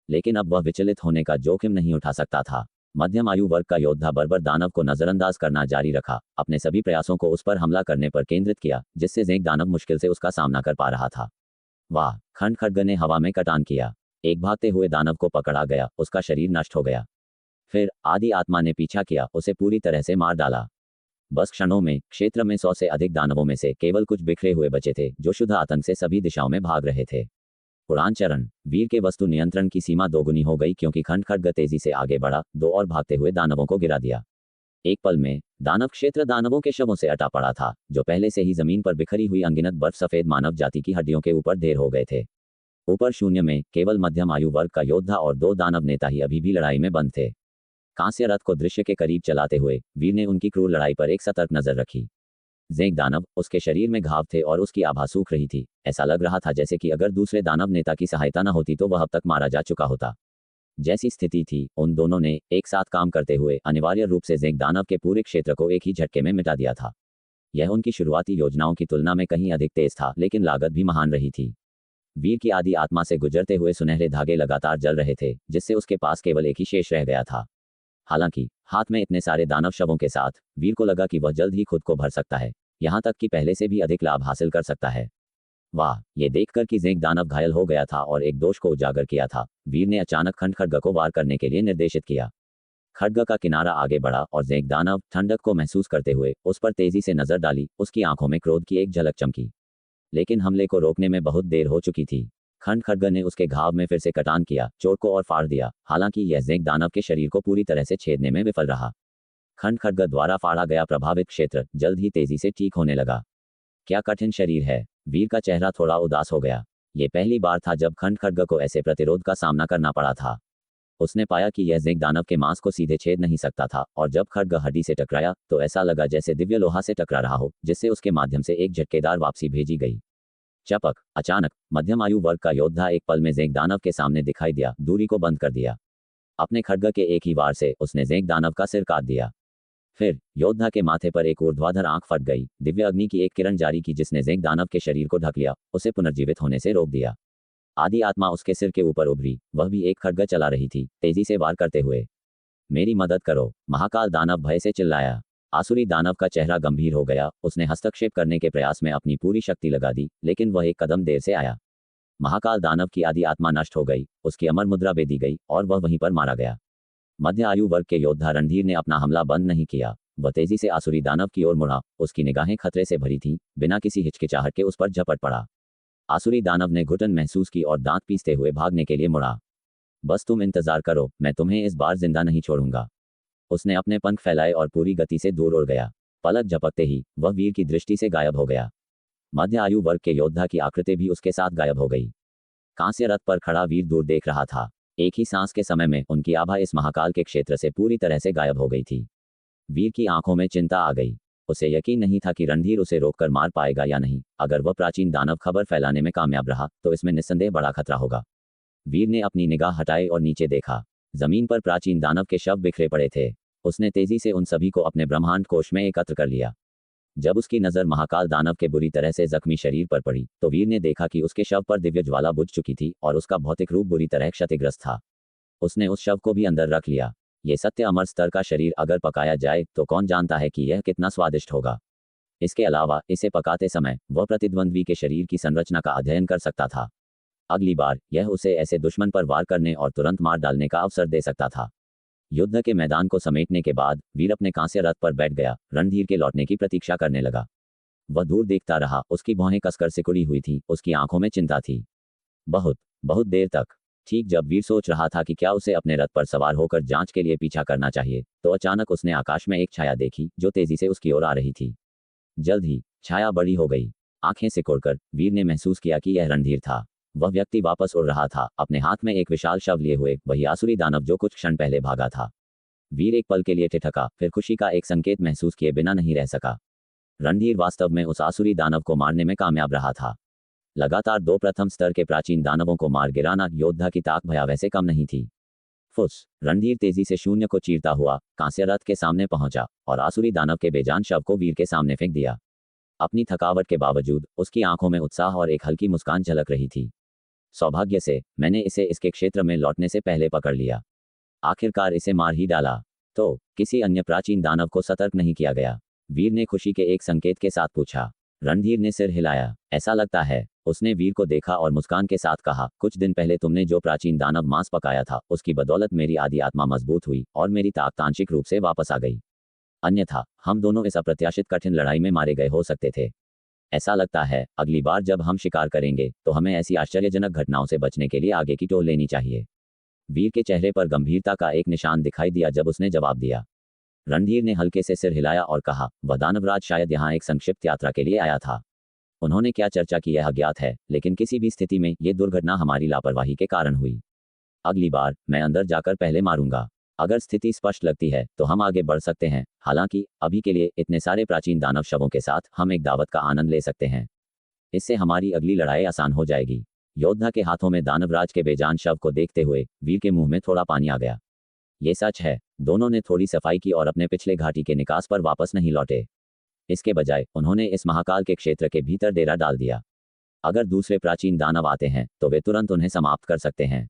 लेकिन अब वह विचलित होने का जोखिम नहीं उठा सकता था। मध्यम आयु वर्ग का योद्धा बर्बर दानव को नजरअंदाज करना जारी रखा, अपने सभी प्रयासों को उस पर हमला करने पर केंद्रित किया, जिससे ज़ेंग दानव मुश्किल से उसका सामना कर पा रहा था। वाह! खंड खड्ग ने हवा में कटान किया। एक भागते हुए दानव को पकड़ा गया, उसका शरीर नष्ट हो गया। फिर आदि आत्मा ने पीछा किया, उसे पूरी तरह से मार डाला। बस क्षणों में क्षेत्र में 100 से अधिक दानवों में से केवल कुछ बिखरे हुए बचे थे, जो शुद्ध आतंक से सभी दिशाओं में भाग रहे थे। उड़ान चरण वीर के वस्तु नियंत्रण की सीमा दोगुनी हो गई, क्योंकि खंड खड्ग तेजी से आगे बढ़ा, दो और भागते हुए दानवों को गिरा दिया। एक पल में दानव क्षेत्र दानवों के शवों से अटा पड़ा था, जो पहले से ही जमीन पर बिखरी हुई अनगिनत बर्फ सफेद मानव जाति की हड्डियों के ऊपर ढेर हो गए थे। ऊपर शून्य में केवल मध्यम आयु वर्ग का योद्धा और दो दानव नेता ही अभी भी लड़ाई में बंद थे। कांस्य रथ को दृश्य के करीब चलाते हुए वीर ने उनकी क्रूर लड़ाई पर एक सतर्क नजर रखी। ज़ेंग दानव, उसके शरीर में घाव थे और उसकी आभा सूख रही थी। ऐसा लग रहा था जैसे कि अगर दूसरे दानव नेता की सहायता न होती तो वह अब तक मारा जा चुका होता। जैसी स्थिति थी, उन दोनों ने एक साथ काम करते हुए अनिवार्य रूप से ज़ेंग दानव के पूरे क्षेत्र को एक ही झटके में मिटा दिया था। यह उनकी शुरुआती योजनाओं की तुलना में कहीं अधिक तेज था, लेकिन लागत भी महान रही थी। वीर की आदि आत्मा से गुजरते हुए सुनहरे धागे लगातार जल रहे थे, जिससे उसके पास केवल एक ही शेष रह गया था। हालांकि हाथ में इतने सारे दानव शवों के साथ वीर को लगा कि वह जल्द ही खुद को भर सकता है, यहाँ तक कि पहले से भी अधिक लाभ हासिल कर सकता है। वाह! ये देखकर कि ज़ेंग दानव घायल हो गया था और एक दोष को उजागर किया था, वीर ने अचानक खंड खड्ग को वार करने के लिए निर्देशित किया। खड्ग का किनारा आगे बढ़ा और ज़ेंग दानव ठंडक को महसूस करते हुए उस पर तेजी से नजर डाली। उसकी आंखों में क्रोध की एक झलक चमकी, लेकिन हमले को रोकने में बहुत देर हो चुकी थी। खंड खड्ग ने उसके घाव में फिर से कटान किया, चोट को और फाड़ दिया। हालांकि यह ज़ेंग दानव के शरीर को पूरी तरह से छेदने में विफल रहा। खंड खड्ग द्वारा फाड़ा गया प्रभावित क्षेत्र जल्द ही तेजी से ठीक होने लगा। क्या कठिन शरीर है! वीर का चेहरा थोड़ा उदास हो गया। ये पहली बार था जब खंड खड्ग को ऐसे प्रतिरोध का सामना करना पड़ा था। उसने पाया कि यह ज़ेंग दानव के मांस को सीधे छेद नहीं सकता था, और जब खड्ग हड्डी से टकराया तो ऐसा लगा जैसे दिव्य लोहा से टकरा रहा हो, जिससे उसके माध्यम से एक झटकेदार वापसी भेजी गई। चपक! अचानक मध्यम आयु वर्ग का योद्धा एक पल में ज़ेंग दानव के सामने दिखाई दिया, दूरी को बंद कर दिया। अपने खड्ग के एक ही वार से उसने ज़ेंग दानव का सिर काट दिया। फिर योद्धा के माथे पर एक ऊर्ध्वाधर आंख फट गई, दिव्य अग्नि की एक किरण जारी की जिसने ज़ेंग दानव के शरीर को ढक लिया, उसे पुनर्जीवित होने से रोक दिया। आदि आत्मा उसके सिर के ऊपर उभरी, वह भी एक खड्ग चला रही थी, तेजी से वार करते हुए। मेरी मदद करो! महाकाल दानव भय से चिल्लाया। आसुरी दानव का चेहरा गंभीर हो गया, उसने हस्तक्षेप करने के प्रयास में अपनी पूरी शक्ति लगा दी, लेकिन वह एक कदम देर से आया। महाकाल दानव की आदि आत्मा नष्ट हो गई, उसकी अमर मुद्रा बेदी गई और वह वहीं पर मारा गया। मध्य आयु वर्ग के योद्धा रणधीर ने अपना हमला बंद नहीं किया। वह तेजी से आसुरी दानव की ओर मुड़ा, उसकी निगाहें खतरे से भरी थीं, बिना किसी हिचकिचाहट के उस पर झपट पड़ा। आसुरी दानव ने घुटन महसूस की और दांत पीसते हुए भागने के लिए मुड़ा। बस तुम इंतजार करो, मैं तुम्हें इस बार जिंदा नहीं छोड़ूंगा। उसने अपने पंख फैलाए और पूरी गति से दूर उड़ गया। पलक झपकते ही वह वीर की दृष्टि से गायब हो गया। मध्य आयु वर्ग के योद्धा की आकृति भी उसके साथ गायब हो गई। कांस्य रथ पर खड़ा वीर दूर देख रहा था। एक ही सांस के समय में उनकी आभा इस महाकाल के क्षेत्र से पूरी तरह से गायब हो गई थी। वीर की आंखों में चिंता आ गई। उसे यकीन नहीं था कि रणधीर उसे रोककर मार पाएगा या नहीं। अगर वह प्राचीन दानव खबर फैलाने में कामयाब रहा तो इसमें निस्संदेह बड़ा खतरा होगा। वीर ने अपनी निगाह हटाई और नीचे देखा। जमीन पर प्राचीन दानव के शव बिखरे पड़े थे। उसने तेजी से उन सभी को अपने ब्रह्मांड कोश में एकत्र कर लिया। जब उसकी नज़र महाकाल दानव के बुरी तरह से जख्मी शरीर पर पड़ी तो वीर ने देखा कि उसके शव पर दिव्य ज्वाला बुझ चुकी थी और उसका भौतिक रूप बुरी तरह क्षतिग्रस्त था। उसने उस शव को भी अंदर रख लिया। ये सत्य अमर स्तर का शरीर अगर पकाया जाए तो कौन जानता है कि यह कितना स्वादिष्ट होगा। इसके अलावा इसे पकाते समय वह प्रतिद्वंद्वी के शरीर की संरचना का अध्ययन कर सकता था। अगली बार यह उसे ऐसे दुश्मन पर वार करने और तुरंत मार डालने का अवसर दे सकता था। युद्ध के मैदान को समेटने के बाद वीर अपने कांस्य रथ पर बैठ गया, रणधीर के लौटने की प्रतीक्षा करने लगा। वह दूर देखता रहा, उसकी भौहें कसकर सिकुड़ी हुई थी, उसकी आंखों में चिंता थी। बहुत बहुत देर तक ठीक जब वीर सोच रहा था कि क्या उसे अपने रथ पर सवार होकर जांच के लिए पीछा करना चाहिए, तो अचानक उसने आकाश में एक छाया देखी जो तेजी से उसकी ओर आ रही थी। जल्द ही छाया बड़ी हो गई। आंखें सिकोड़कर वीर ने महसूस किया कि यह रणधीर था। वह व्यक्ति वापस उड़ रहा था, अपने हाथ में एक विशाल शव लिए हुए, वही आसुरी दानव जो कुछ क्षण पहले भागा था। वीर एक पल के लिए ठिठका, फिर खुशी का एक संकेत महसूस किए बिना नहीं रह सका। रणधीर वास्तव में उस आसुरी दानव को मारने में कामयाब रहा था। लगातार 2 प्रथम स्तर के प्राचीन दानवों को मार गिराना योद्धा की ताक भयावह से कम नहीं थी। फुस, रणधीर तेजी से शून्य को चीरता हुआ कांस्य रथ के सामने पहुंचा और आसुरी दानव के बेजान शव को वीर के सामने फेंक दिया। अपनी थकावट के बावजूद उसकी आंखों में उत्साह और एक हल्की मुस्कान झलक रही थी। सौभाग्य से मैंने इसे इसके क्षेत्र में लौटने से पहले पकड़ लिया। आखिरकार इसे मार ही डाला। तो किसी अन्य प्राचीन दानव को सतर्क नहीं किया गया? वीर ने खुशी के एक संकेत के साथ पूछा। रणधीर ने सिर हिलाया। ऐसा लगता है। उसने वीर को देखा और मुस्कान के साथ कहा, कुछ दिन पहले तुमने जो प्राचीन दानव मांस पकाया था, उसकी बदौलत मेरी आदि आत्मा मजबूत हुई और मेरी ताकत आंशिक रूप से वापस आ गई। अन्यथा हम दोनों इस अप्रत्याशित कठिन लड़ाई में मारे गए हो सकते थे। ऐसा लगता है अगली बार जब हम शिकार करेंगे तो हमें ऐसी आश्चर्यजनक घटनाओं से बचने के लिए आगे की टोल लेनी चाहिए। वीर के चेहरे पर गंभीरता का एक निशान दिखाई दिया जब उसने जवाब दिया। रणधीर ने हल्के से सिर हिलाया और कहा, वह दानवराज शायद यहाँ एक संक्षिप्त यात्रा के लिए आया था। उन्होंने क्या चर्चा की यह अज्ञात है, लेकिन किसी भी स्थिति में ये दुर्घटना हमारी लापरवाही के कारण हुई। अगली बार मैं अंदर जाकर पहले मारूंगा। अगर स्थिति स्पष्ट लगती है तो हम आगे बढ़ सकते हैं। हालांकि अभी के लिए इतने सारे प्राचीन दानव शवों के साथ हम एक दावत का आनंद ले सकते हैं। इससे हमारी अगली लड़ाई आसान हो जाएगी। योद्धा के हाथों में दानवराज के बेजान शव को देखते हुए वीर के मुंह में थोड़ा पानी आ गया। ये सच है। दोनों ने थोड़ी सफाई की और अपने पिछले घाटी के निकास पर वापस नहीं लौटे। इसके बजाय उन्होंने इस महाकाल के क्षेत्र के भीतर डेरा डाल दिया। अगर दूसरे प्राचीन दानव आते हैं तो वे तुरंत उन्हें समाप्त कर सकते हैं।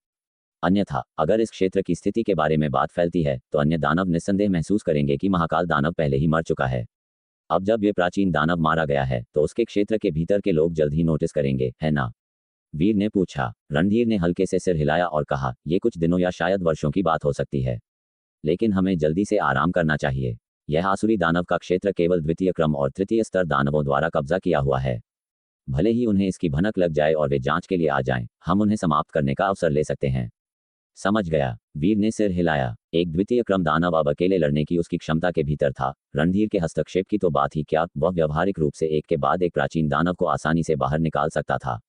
अन्यथा अगर इस क्षेत्र की स्थिति के बारे में बात फैलती है तो अन्य दानव निस्संदेह महसूस करेंगे कि महाकाल दानव पहले ही मर चुका है। अब जब ये प्राचीन दानव मारा गया है तो उसके क्षेत्र के भीतर के लोग जल्द ही नोटिस करेंगे, है ना? वीर ने पूछा। रणधीर ने हल्के से सिर हिलाया और कहा, ये कुछ दिनों या शायद वर्षों की बात हो सकती है, लेकिन हमें जल्दी से आराम करना चाहिए। यह आसुरी दानव का क्षेत्र केवल द्वितीय क्रम और तृतीय स्तर दानवों द्वारा कब्जा किया हुआ है। भले ही उन्हें इसकी भनक लग जाए और वे जांच के लिए आ जाएं, हम उन्हें समाप्त करने का अवसर ले सकते हैं। समझ गया। वीर ने सिर हिलाया। एक द्वितीय क्रम दानव अब अकेले लड़ने की उसकी क्षमता के भीतर था। रणधीर के हस्तक्षेप की तो बात ही क्या, वह व्यावहारिक रूप से एक के बाद एक प्राचीन दानव को आसानी से बाहर निकाल सकता था।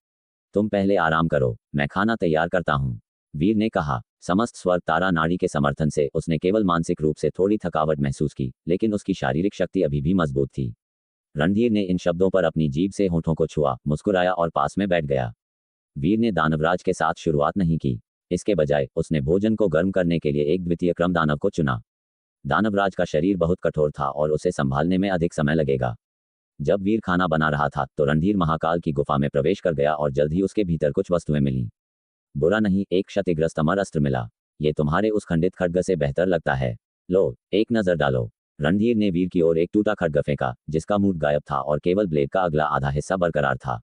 तुम पहले आराम करो, मैं खाना तैयार करता हूँ, वीर ने कहा। समस्त स्वर्ग तारा नाड़ी के समर्थन से उसने केवल मानसिक रूप से थोड़ी थकावट महसूस की, लेकिन उसकी शारीरिक शक्ति अभी भी मजबूत थी। रणधीर ने इन शब्दों पर अपनी जीभ से होठों को छुआ, मुस्कुराया और पास में बैठ गया। वीर ने दानवराज के साथ शुरुआत नहीं की। इसके बजाय उसने भोजन को गर्म करने के लिए एक द्वितीय क्रम दानव को चुना। दानवराज का शरीर बहुत कठोर था और उसे संभालने में अधिक समय लगेगा। जब वीर खाना बना रहा था तो रणधीर महाकाल की गुफा में प्रवेश कर गया और जल्द ही उसके भीतर कुछ वस्तुएं मिलीं। बुरा नहीं, एक क्षतिग्रस्त अमर अस्त्र मिला। ये तुम्हारे उस खंडित खड्ग से बेहतर लगता है। लो, एक नजर डालो। रणधीर ने वीर की ओर एक टूटा खड्ग फेंका, जिसका मुंह गायब था और केवल ब्लेड का अगला आधा हिस्सा बरकरार था।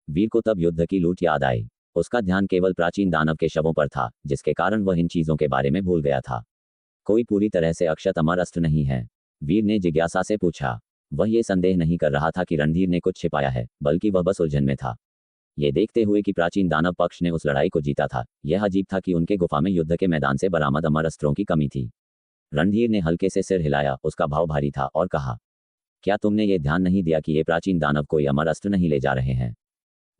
वीर को तब युद्ध की लूट याद आई। उसका ध्यान केवल प्राचीन दानव के शवों पर था, जिसके कारण वह इन चीजों के बारे में भूल गया था। कोई पूरी तरह से अक्षत अमर अस्त्र नहीं है? वीर ने जिज्ञासा से पूछा। वह ये संदेह नहीं कर रहा था कि रणधीर ने कुछ छिपाया है, बल्कि वह बस उलझन में था। ये देखते हुए कि प्राचीन दानव पक्ष ने उस लड़ाई को जीता था, यह अजीब था कि उनके गुफा में युद्ध के मैदान से बरामद अमर अस्त्रों की कमी थी। रणधीर ने हल्के से सिर हिलाया, उसका भाव भारी था, और कहा, क्या तुमने ये ध्यान नहीं दिया कि ये प्राचीन दानव कोई अमर अस्त्र नहीं ले जा रहे हैं?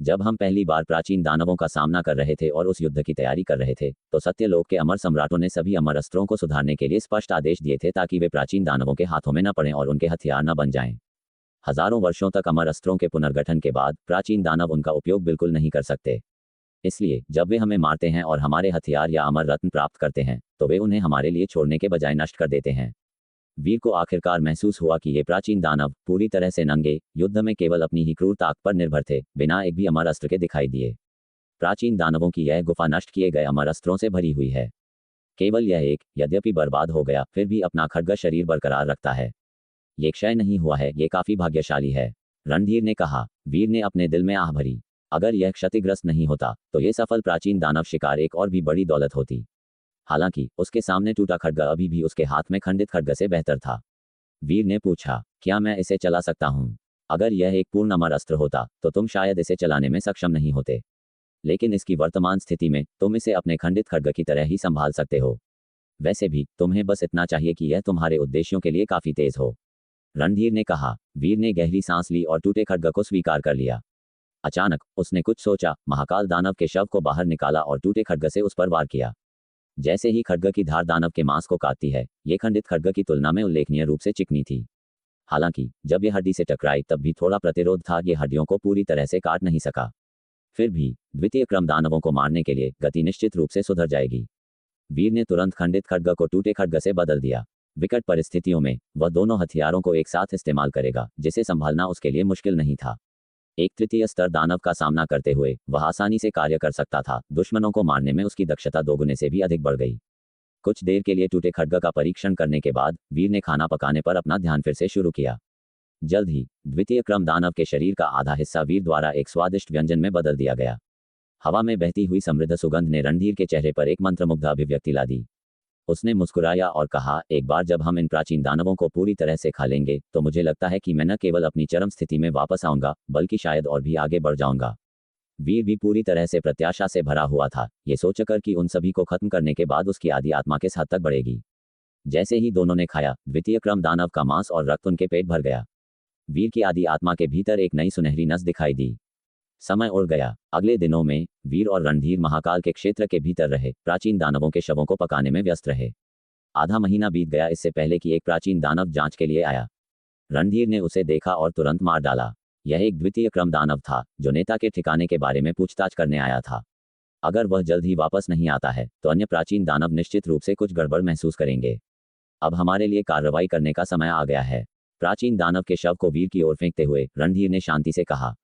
जब हम पहली बार प्राचीन दानवों का सामना कर रहे थे और उस युद्ध की तैयारी कर रहे थे, तो सत्यलोक के अमर सम्राटों ने सभी अमर अस्त्रों को सुधारने के लिए स्पष्ट आदेश दिए थे ताकि वे प्राचीन दानवों के हाथों में न पड़ें और उनके हथियार न बन जाएं। हजारों वर्षों तक अमर अस्त्रों के पुनर्गठन के बाद प्राचीन दानव उनका उपयोग बिल्कुल नहीं कर सकते। इसलिए जब वे हमें मारते हैं और हमारे हथियार या अमर रत्न प्राप्त करते हैं, तो वे उन्हें हमारे लिए छोड़ने के बजाय नष्ट कर देते हैं। वीर को आखिरकार महसूस हुआ कि ये प्राचीन दानव पूरी तरह से नंगे, युद्ध में केवल अपनी ही क्रूर ताकत पर निर्भर थे, बिना एक भी अमर अस्त्र के दिखाई दिए। प्राचीन दानवों की यह गुफा नष्ट किए गए अमर अस्त्रों से भरी हुई है। केवल यह एक, यद्यपि बर्बाद हो गया, फिर भी अपना खड्ग शरीर बरकरार रखता है। ये क्षय नहीं हुआ है, ये काफी भाग्यशाली है, रणधीर ने कहा। वीर ने अपने दिल में आह भरी। अगर यह क्षतिग्रस्त नहीं होता तो ये सफल प्राचीन दानव शिकार एक और भी बड़ी दौलत होती। हालांकि उसके सामने टूटा खड्ग अभी भी उसके हाथ में खंडित खड्ग से बेहतर था। वीर ने पूछा, क्या मैं इसे चला सकता हूँ? अगर यह एक पूर्ण अमर अस्त्र होता तो तुम शायद इसे चलाने में सक्षम नहीं होते। लेकिन इसकी वर्तमान स्थिति में तुम इसे अपने खंडित खड्ग की तरह ही संभाल सकते हो। वैसे भी तुम्हें बस इतना चाहिए कि यह तुम्हारे उद्देश्यों के लिए काफी तेज हो। रणधीर ने कहा। वीर ने गहरी सांस ली और टूटे खड्ग को स्वीकार कर लिया। अचानक उसने कुछ सोचा, महाकाल दानव के शव को बाहर निकाला और टूटे खड्ग से उस पर वार किया। जैसे ही खड्ग की धार दानव के मांस को काटती है, ये खंडित खड्ग की तुलना में उल्लेखनीय रूप से चिकनी थी। हालांकि जब यह हड्डी से टकराई तब भी थोड़ा प्रतिरोध था, ये हड्डियों को पूरी तरह से काट नहीं सका। फिर भी द्वितीय क्रम दानवों को मारने के लिए गति निश्चित रूप से सुधर जाएगी। वीर ने तुरंत खंडित खड्ग को टूटे खड्ग से बदल दिया। विकट परिस्थितियों में वह दोनों हथियारों को एक साथ इस्तेमाल करेगा, जिसे संभालना उसके लिए मुश्किल नहीं था। एक तृतीय स्तर दानव का सामना करते हुए वह आसानी से कार्य कर सकता था। दुश्मनों को मारने में उसकी दक्षता दोगुने से भी अधिक बढ़ गई। कुछ देर के लिए टूटे खड्ग का परीक्षण करने के बाद वीर ने खाना पकाने पर अपना ध्यान फिर से शुरू किया। जल्द ही द्वितीय क्रम दानव के शरीर का आधा हिस्सा वीर द्वारा एक स्वादिष्ट व्यंजन में बदल दिया गया। हवा में बहती हुई समृद्ध सुगंध ने रणधीर के चेहरे पर एक मंत्रमुग्ध अभिव्यक्ति ला दी। उसने मुस्कुराया और कहा, एक बार जब हम इन प्राचीन दानवों को पूरी तरह से खा लेंगे तो मुझे लगता है कि मैं न केवल अपनी चरम स्थिति में वापस आऊंगा, बल्कि शायद और भी आगे बढ़ जाऊंगा। वीर भी पूरी तरह से प्रत्याशा से भरा हुआ था, ये सोचकर कि उन सभी को खत्म करने के बाद उसकी आदि आत्मा किस हद तक बढ़ेगी। जैसे ही दोनों ने खाया, द्वितीय क्रम दानव का मांस और रक्त उनके पेट भर गया। वीर की आदि आत्मा के भीतर एक नई सुनहरी नस दिखाई दी। समय उड़ गया। अगले दिनों में वीर और रणधीर महाकाल के क्षेत्र के भीतर रहे, प्राचीन दानवों के शवों को पकाने में व्यस्त रहे। आधा महीना बीत गया इससे पहले कि एक प्राचीन दानव जांच के लिए आया। रणधीर ने उसे देखा और तुरंत मार डाला। यह एक द्वितीय क्रम दानव था, जो नेता के ठिकाने के बारे में पूछताछ करने आया था। अगर वह जल्द ही वापस नहीं आता है तो अन्य प्राचीन दानव निश्चित रूप से कुछ गड़बड़ महसूस करेंगे। अब हमारे लिए कार्रवाई करने का समय आ गया है। प्राचीन दानव के शव को वीर की ओर फेंकते हुए रणधीर ने शांति से कहा।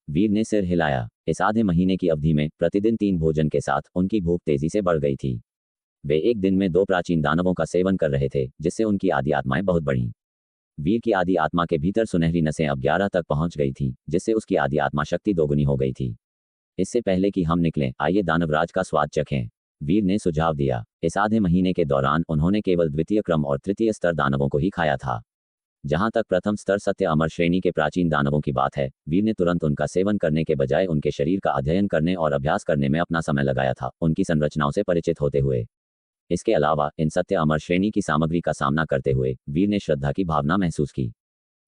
वीर ने सिर हिलाया। इस आधे महीने की अवधि में प्रतिदिन 3 भोजन के साथ उनकी भूख तेजी से बढ़ गई थी। वे एक दिन में 2 प्राचीन दानवों का सेवन कर रहे थे, जिससे उनकी आदि आत्माएं बहुत बढ़ीं। वीर की आदि आत्मा के भीतर सुनहरी नसें अब 11 तक पहुंच गई थीं, जिससे उसकी आदि आत्मा शक्ति दोगुनी हो गई थी। इससे पहले कि हम निकलें, आइए दानवराज का स्वाद चखें, वीर ने सुझाव दिया। इस आधे महीने के दौरान उन्होंने केवल द्वितीय क्रम और तृतीय स्तर दानवों को ही खाया था। जहां तक प्रथम स्तर सत्य अमर श्रेणी के प्राचीन दानवों की बात है, वीर ने तुरंत उनका सेवन करने के बजाय उनके शरीर का अध्ययन करने और अभ्यास करने में अपना समय लगाया था, उनकी संरचनाओं से परिचित होते हुए। इसके अलावा इन सत्य अमर श्रेणी की सामग्री का सामना करते हुए वीर ने श्रद्धा की भावना महसूस की।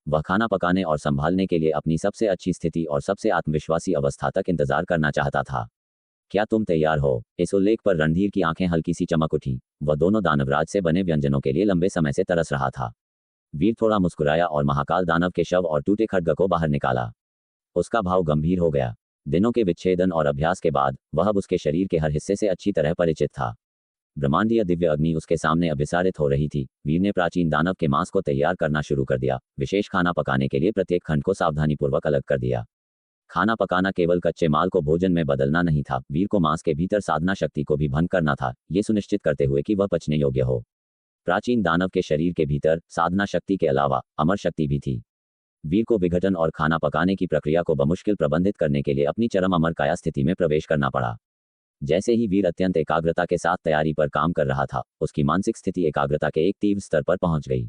वह खाना पकाने और संभालने के लिए अपनी सबसे अच्छी स्थिति और सबसे आत्मविश्वासी अवस्था तक इंतजार करना चाहता था। क्या तुम तैयार हो? इस उल्लेख पर रणधीर की आंखें हल्की सी चमक उठी। वह दोनों दानवराज से बने व्यंजनों के लिए लंबे समय से तरस रहा था। वीर थोड़ा मुस्कुराया और महाकाल दानव के शव और टूटे खड्ग को बाहर निकाला। उसका भाव गंभीर हो गया। दिनों के विच्छेदन और अभ्यास के बाद वह अब उसके शरीर के हर हिस्से से अच्छी तरह परिचित था। ब्रह्मांडीय दिव्य अग्नि उसके सामने अभिसारित हो रही थी। वीर ने प्राचीन दानव के मांस को तैयार करना शुरू कर दिया। विशेष खाना पकाने के लिए प्रत्येक खंड को सावधानीपूर्वक अलग कर दिया। खाना पकाना केवल कच्चे माल को भोजन में बदलना नहीं था, वीर को मांस के भीतर साधना शक्ति को भी भंग करना था, ये सुनिश्चित करते हुए कि वह पचने योग्य हो। प्राचीन दानव के शरीर के भीतर साधना शक्ति के अलावा अमर शक्ति भी थी। वीर को विघटन और खाना पकाने की प्रक्रिया को बमुश्किल प्रबंधित करने के लिए अपनी चरम अमर काया स्थिति में प्रवेश करना पड़ा। जैसे ही वीर अत्यंत एकाग्रता के साथ तैयारी पर काम कर रहा था, उसकी मानसिक स्थिति एकाग्रता के एक तीव्र स्तर पर पहुंच गई।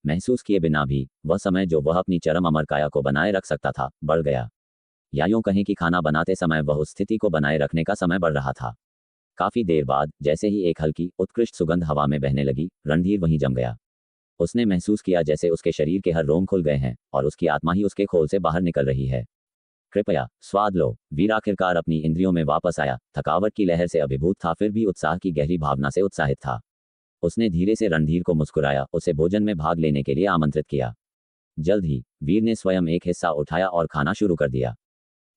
महसूस किए बिना भी वह समय जो वह अपनी चरम अमर काया को बनाए रख सकता था, बढ़ गया। या यूं कहें कि खाना बनाते समय वह उस स्थिति को बनाए रखने का समय बढ़ रहा था। काफी देर बाद जैसे ही एक हल्की उत्कृष्ट सुगंध हवा में बहने लगी, रणधीर वहीं जम गया। उसने महसूस किया जैसे उसके शरीर के हर रोम खुल गए हैं और उसकी आत्मा ही उसके खोल से बाहर निकल रही है। कृपया स्वाद लो। वीर आखिरकार अपनी इंद्रियों में वापस आया। थकावट की लहर से अभिभूत था, फिर भी उत्साह की गहरी भावना से उत्साहित था। उसने धीरे से रणधीर को मुस्कुराया, उसे भोजन में भाग लेने के लिए आमंत्रित किया। जल्द ही वीर ने स्वयं एक हिस्सा उठाया और खाना शुरू कर दिया।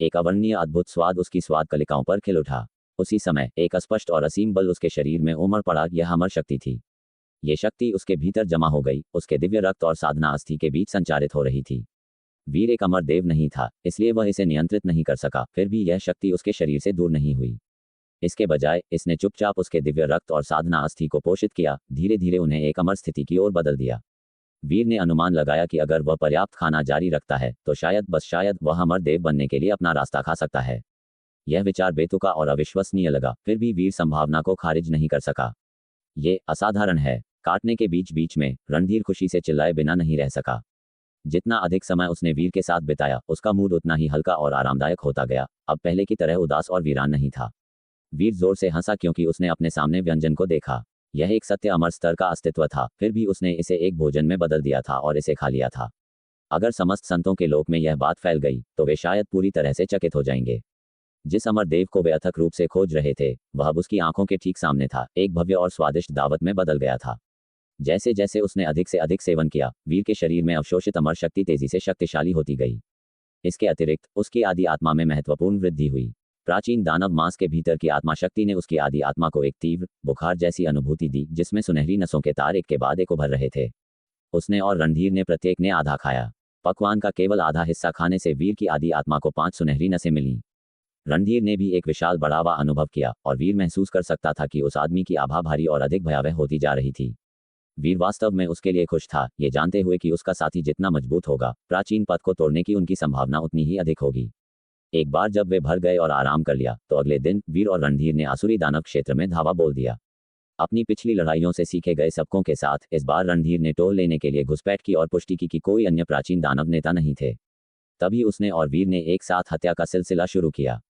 एक अवर्णनीय अद्भुत स्वाद उसकी स्वाद कलिकाओं पर खिल उठा। उसी समय एक अस्पष्ट और असीम बल उसके शरीर में उमड़ पड़ा। यह अमर शक्ति थी। ये शक्ति उसके भीतर जमा हो गई, उसके दिव्य रक्त और साधना अस्थि के बीच संचारित हो रही थी। वीर एक अमर देव नहीं था, इसलिए वह इसे नियंत्रित नहीं कर सका, फिर भी यह शक्ति उसके शरीर से दूर नहीं हुई। इसके बजाय इसने चुपचाप उसके दिव्य रक्त और साधना अस्थि को पोषित किया, धीरे धीरे उन्हें एक अमर स्थिति की ओर बदल दिया। वीर ने अनुमान लगाया कि अगर वह पर्याप्त खाना जारी रखता है तो शायद, बस शायद, वह अमर देव बनने के लिए अपना रास्ता खा सकता है। यह विचार बेतुका और अविश्वसनीय लगा, फिर भी वीर संभावना को खारिज नहीं कर सका। ये असाधारण है। काटने के बीच बीच में रणधीर खुशी से चिल्लाए बिना नहीं रह सका। जितना अधिक समय उसने वीर के साथ बिताया उसका मूड उतना ही हल्का और आरामदायक होता गया, अब पहले की तरह उदास और वीरान नहीं था। वीर जोर से हंसा क्योंकि उसने अपने सामने व्यंजन को देखा। यह एक सत्य अमर स्तर का अस्तित्व था, फिर भी उसने इसे एक भोजन में बदल दिया था और इसे खा लिया था। अगर समस्त संतों के लोक में यह बात फैल गई तो वे शायद पूरी तरह से चकित हो जाएंगे। जिस अमर देव को वे अथक रूप से खोज रहे थे वह अब उसकी आंखों के ठीक सामने था, एक भव्य और स्वादिष्ट दावत में बदल गया था। जैसे जैसे उसने अधिक से अधिक सेवन किया, वीर के शरीर में अवशोषित अमर शक्ति तेजी से शक्तिशाली होती गई। इसके अतिरिक्त उसकी आदि आत्मा में महत्वपूर्ण वृद्धि हुई। प्राचीन दानव मांस के भीतर की आत्मा शक्ति ने उसकी आदि आत्मा को एक तीव्र बुखार जैसी अनुभूति दी, जिसमें सुनहरी नसों के तार एक के बाद एक उभर रहे थे। उसने और रणधीर ने प्रत्येक ने आधा खाया। पकवान का केवल आधा हिस्सा खाने से वीर की आदि आत्मा को 5 सुनहरी नसें मिलीं। रणधीर ने भी एक विशाल बढ़ावा अनुभव किया और वीर महसूस कर सकता था कि उस आदमी की आभा भारी और अधिक भयावह होती जा रही थी। वीर वास्तव में उसके लिए खुश था, ये जानते हुए कि उसका साथी जितना मजबूत होगा, प्राचीन पथ को तोड़ने की उनकी संभावना उतनी ही अधिक होगी। एक बार जब वे भर गए और आराम कर लिया तो अगले दिन वीर और रणधीर ने आसुरी दानव क्षेत्र में धावा बोल दिया। अपनी पिछली लड़ाइयों से सीखे गए सबकों के साथ इस बार रणधीर ने टोल लेने के लिए घुसपैठ की और पुष्टि की कि कोई अन्य प्राचीन दानव नेता नहीं थे। तभी उसने और वीर ने एक साथ हत्या का सिलसिला शुरू किया।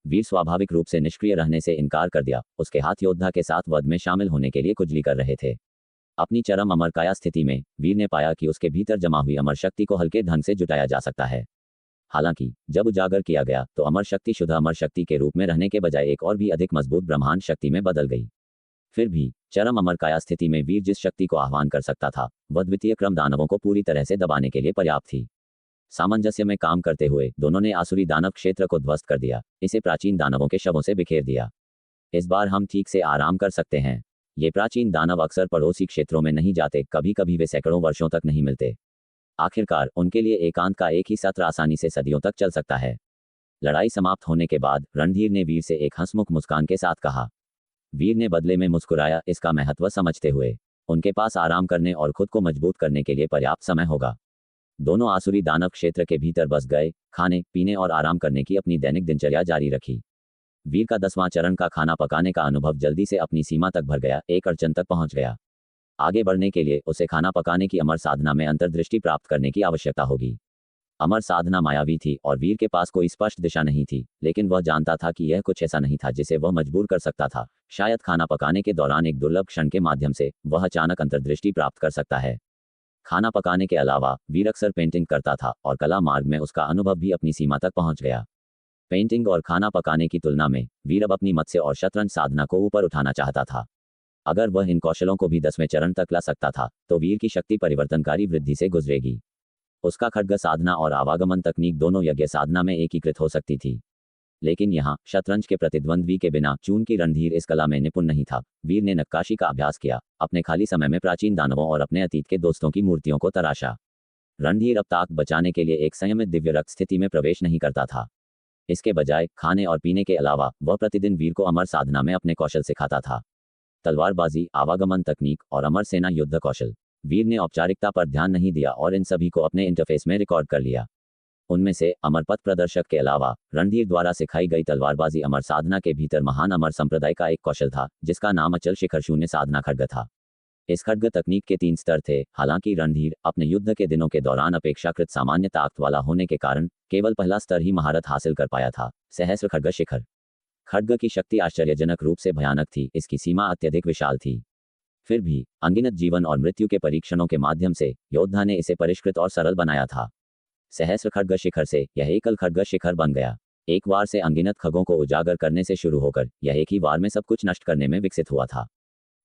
वीर स्वाभाविक रूप से निष्क्रिय रहने से इनकार कर दिया, उसके हाथ योद्धा के साथ वध में शामिल होने के लिए कुजली कर रहे थे। अपनी चरम अमर काया स्थिति में वीर ने पाया कि उसके भीतर जमा हुई अमर शक्ति को हल्के ढंग से जुटाया जा सकता है। हालांकि जब उजागर किया गया तो अमर शक्ति शुद्ध अमर शक्ति के रूप में रहने के बजाय एक और भी अधिक मजबूत ब्रह्मांड शक्ति में बदल गई। फिर भी चरम अमर काया स्थिति में वीर जिस शक्ति को आह्वान कर सकता था वह द्वितीय क्रम दानवों को पूरी तरह से दबाने के लिए पर्याप्त थी। सामंजस्य में काम करते हुए दोनों ने आसुरी दानव क्षेत्र को ध्वस्त कर दिया, इसे प्राचीन दानवों के शवों से बिखेर दिया। इस बार हम ठीक से आराम कर सकते हैं। ये प्राचीन दानव अक्सर पड़ोसी क्षेत्रों में नहीं जाते, कभी कभी वे सैकड़ों वर्षों तक नहीं मिलते। आखिरकार उनके लिए एकांत का एक ही सत्र आसानी से सदियों तक चल सकता है। लड़ाई समाप्त होने के बाद रणधीर ने वीर से एक हंसमुख मुस्कान के साथ कहा। वीर ने बदले में मुस्कुराया, इसका महत्व समझते हुए उनके पास आराम करने और खुद को मजबूत करने के लिए पर्याप्त समय होगा। दोनों आसुरी दानव क्षेत्र के भीतर बस गए, खाने पीने और आराम करने की अपनी दैनिक दिनचर्या जारी रखी। वीर का 10वां चरण का खाना पकाने का अनुभव जल्दी से अपनी सीमा तक भर गया, एक अड़चन तक पहुंच गया। आगे बढ़ने के लिए उसे खाना पकाने की अमर साधना में अंतर्दृष्टि प्राप्त करने की आवश्यकता होगी। अमर साधना मायावी थी और वीर के पास कोई स्पष्ट दिशा नहीं थी, लेकिन वह जानता था कि यह कुछ ऐसा नहीं था जिसे वह मजबूर कर सकता था। शायद खाना पकाने के दौरान एक दुर्लभ क्षण के माध्यम से वह अचानक अंतर्दृष्टि प्राप्त कर सकता है। खाना पकाने के अलावा वीर अक्सर पेंटिंग करता था और कला मार्ग में उसका अनुभव भी अपनी सीमा तक पहुंच गया। पेंटिंग और खाना पकाने की तुलना में वीर अब अपनी मत्स्य और शतरंज साधना को ऊपर उठाना चाहता था। अगर वह इन कौशलों को भी 10वें चरण तक ला सकता था तो वीर की शक्ति परिवर्तनकारी वृद्धि से गुजरेगी। उसका खड्ग साधना और आवागमन तकनीक दोनों यज्ञ साधना में एकीकृत हो सकती थी। लेकिन यहाँ शतरंज के प्रतिद्वंद्वी के बिना चून की रणधीर इस कला में निपुण नहीं था। वीर ने नक्काशी का अभ्यास किया, अपने खाली समय में प्राचीन दानवों और अपने अतीत के दोस्तों की मूर्तियों को तराशा। रणधीर अब ताक बचाने के लिए एक संयमित दिव्य रक्त स्थिति में प्रवेश नहीं करता था। इसके बजाय खाने और पीने के अलावा वह प्रतिदिन वीर को अमर साधना में अपने कौशल सिखाता था। तलवारबाजी, आवागमन तकनीक और अमर सेना युद्ध कौशल। वीर ने औपचारिकता पर ध्यान नहीं दिया और इन सभी को अपने इंटरफेस में रिकॉर्ड कर लिया। उनमें से अमर पथ प्रदर्शक के अलावा रणधीर द्वारा सिखाई गई तलवारबाजी अमर साधना के भीतर महान अमर संप्रदाय का एक कौशल था, जिसका नाम अचल शिखर शून्य साधना खड्ग था। इस खड्ग तकनीक के 3 स्तर थे। हालांकि रणधीर अपने युद्ध के दिनों के दौरान अपेक्षाकृत सामान्य ताकत वाला होने के कारण केवल पहला स्तर ही महारत हासिल कर पाया था, सहस्र खड्ग शिखर। खड्ग की शक्ति आश्चर्यजनक रूप से भयानक थी, इसकी सीमा अत्यधिक विशाल थी। फिर भी अनगिनत जीवन और मृत्यु के परीक्षणों के माध्यम से योद्धा ने इसे परिष्कृत और सरल बनाया था। सहस्र खड्ग शिखर से यह एकल खड्ग शिखर बन गया। एक बार से अनगिनत खगों को उजागर करने से शुरू होकर यह एक ही बार में सब कुछ नष्ट करने में विकसित हुआ था।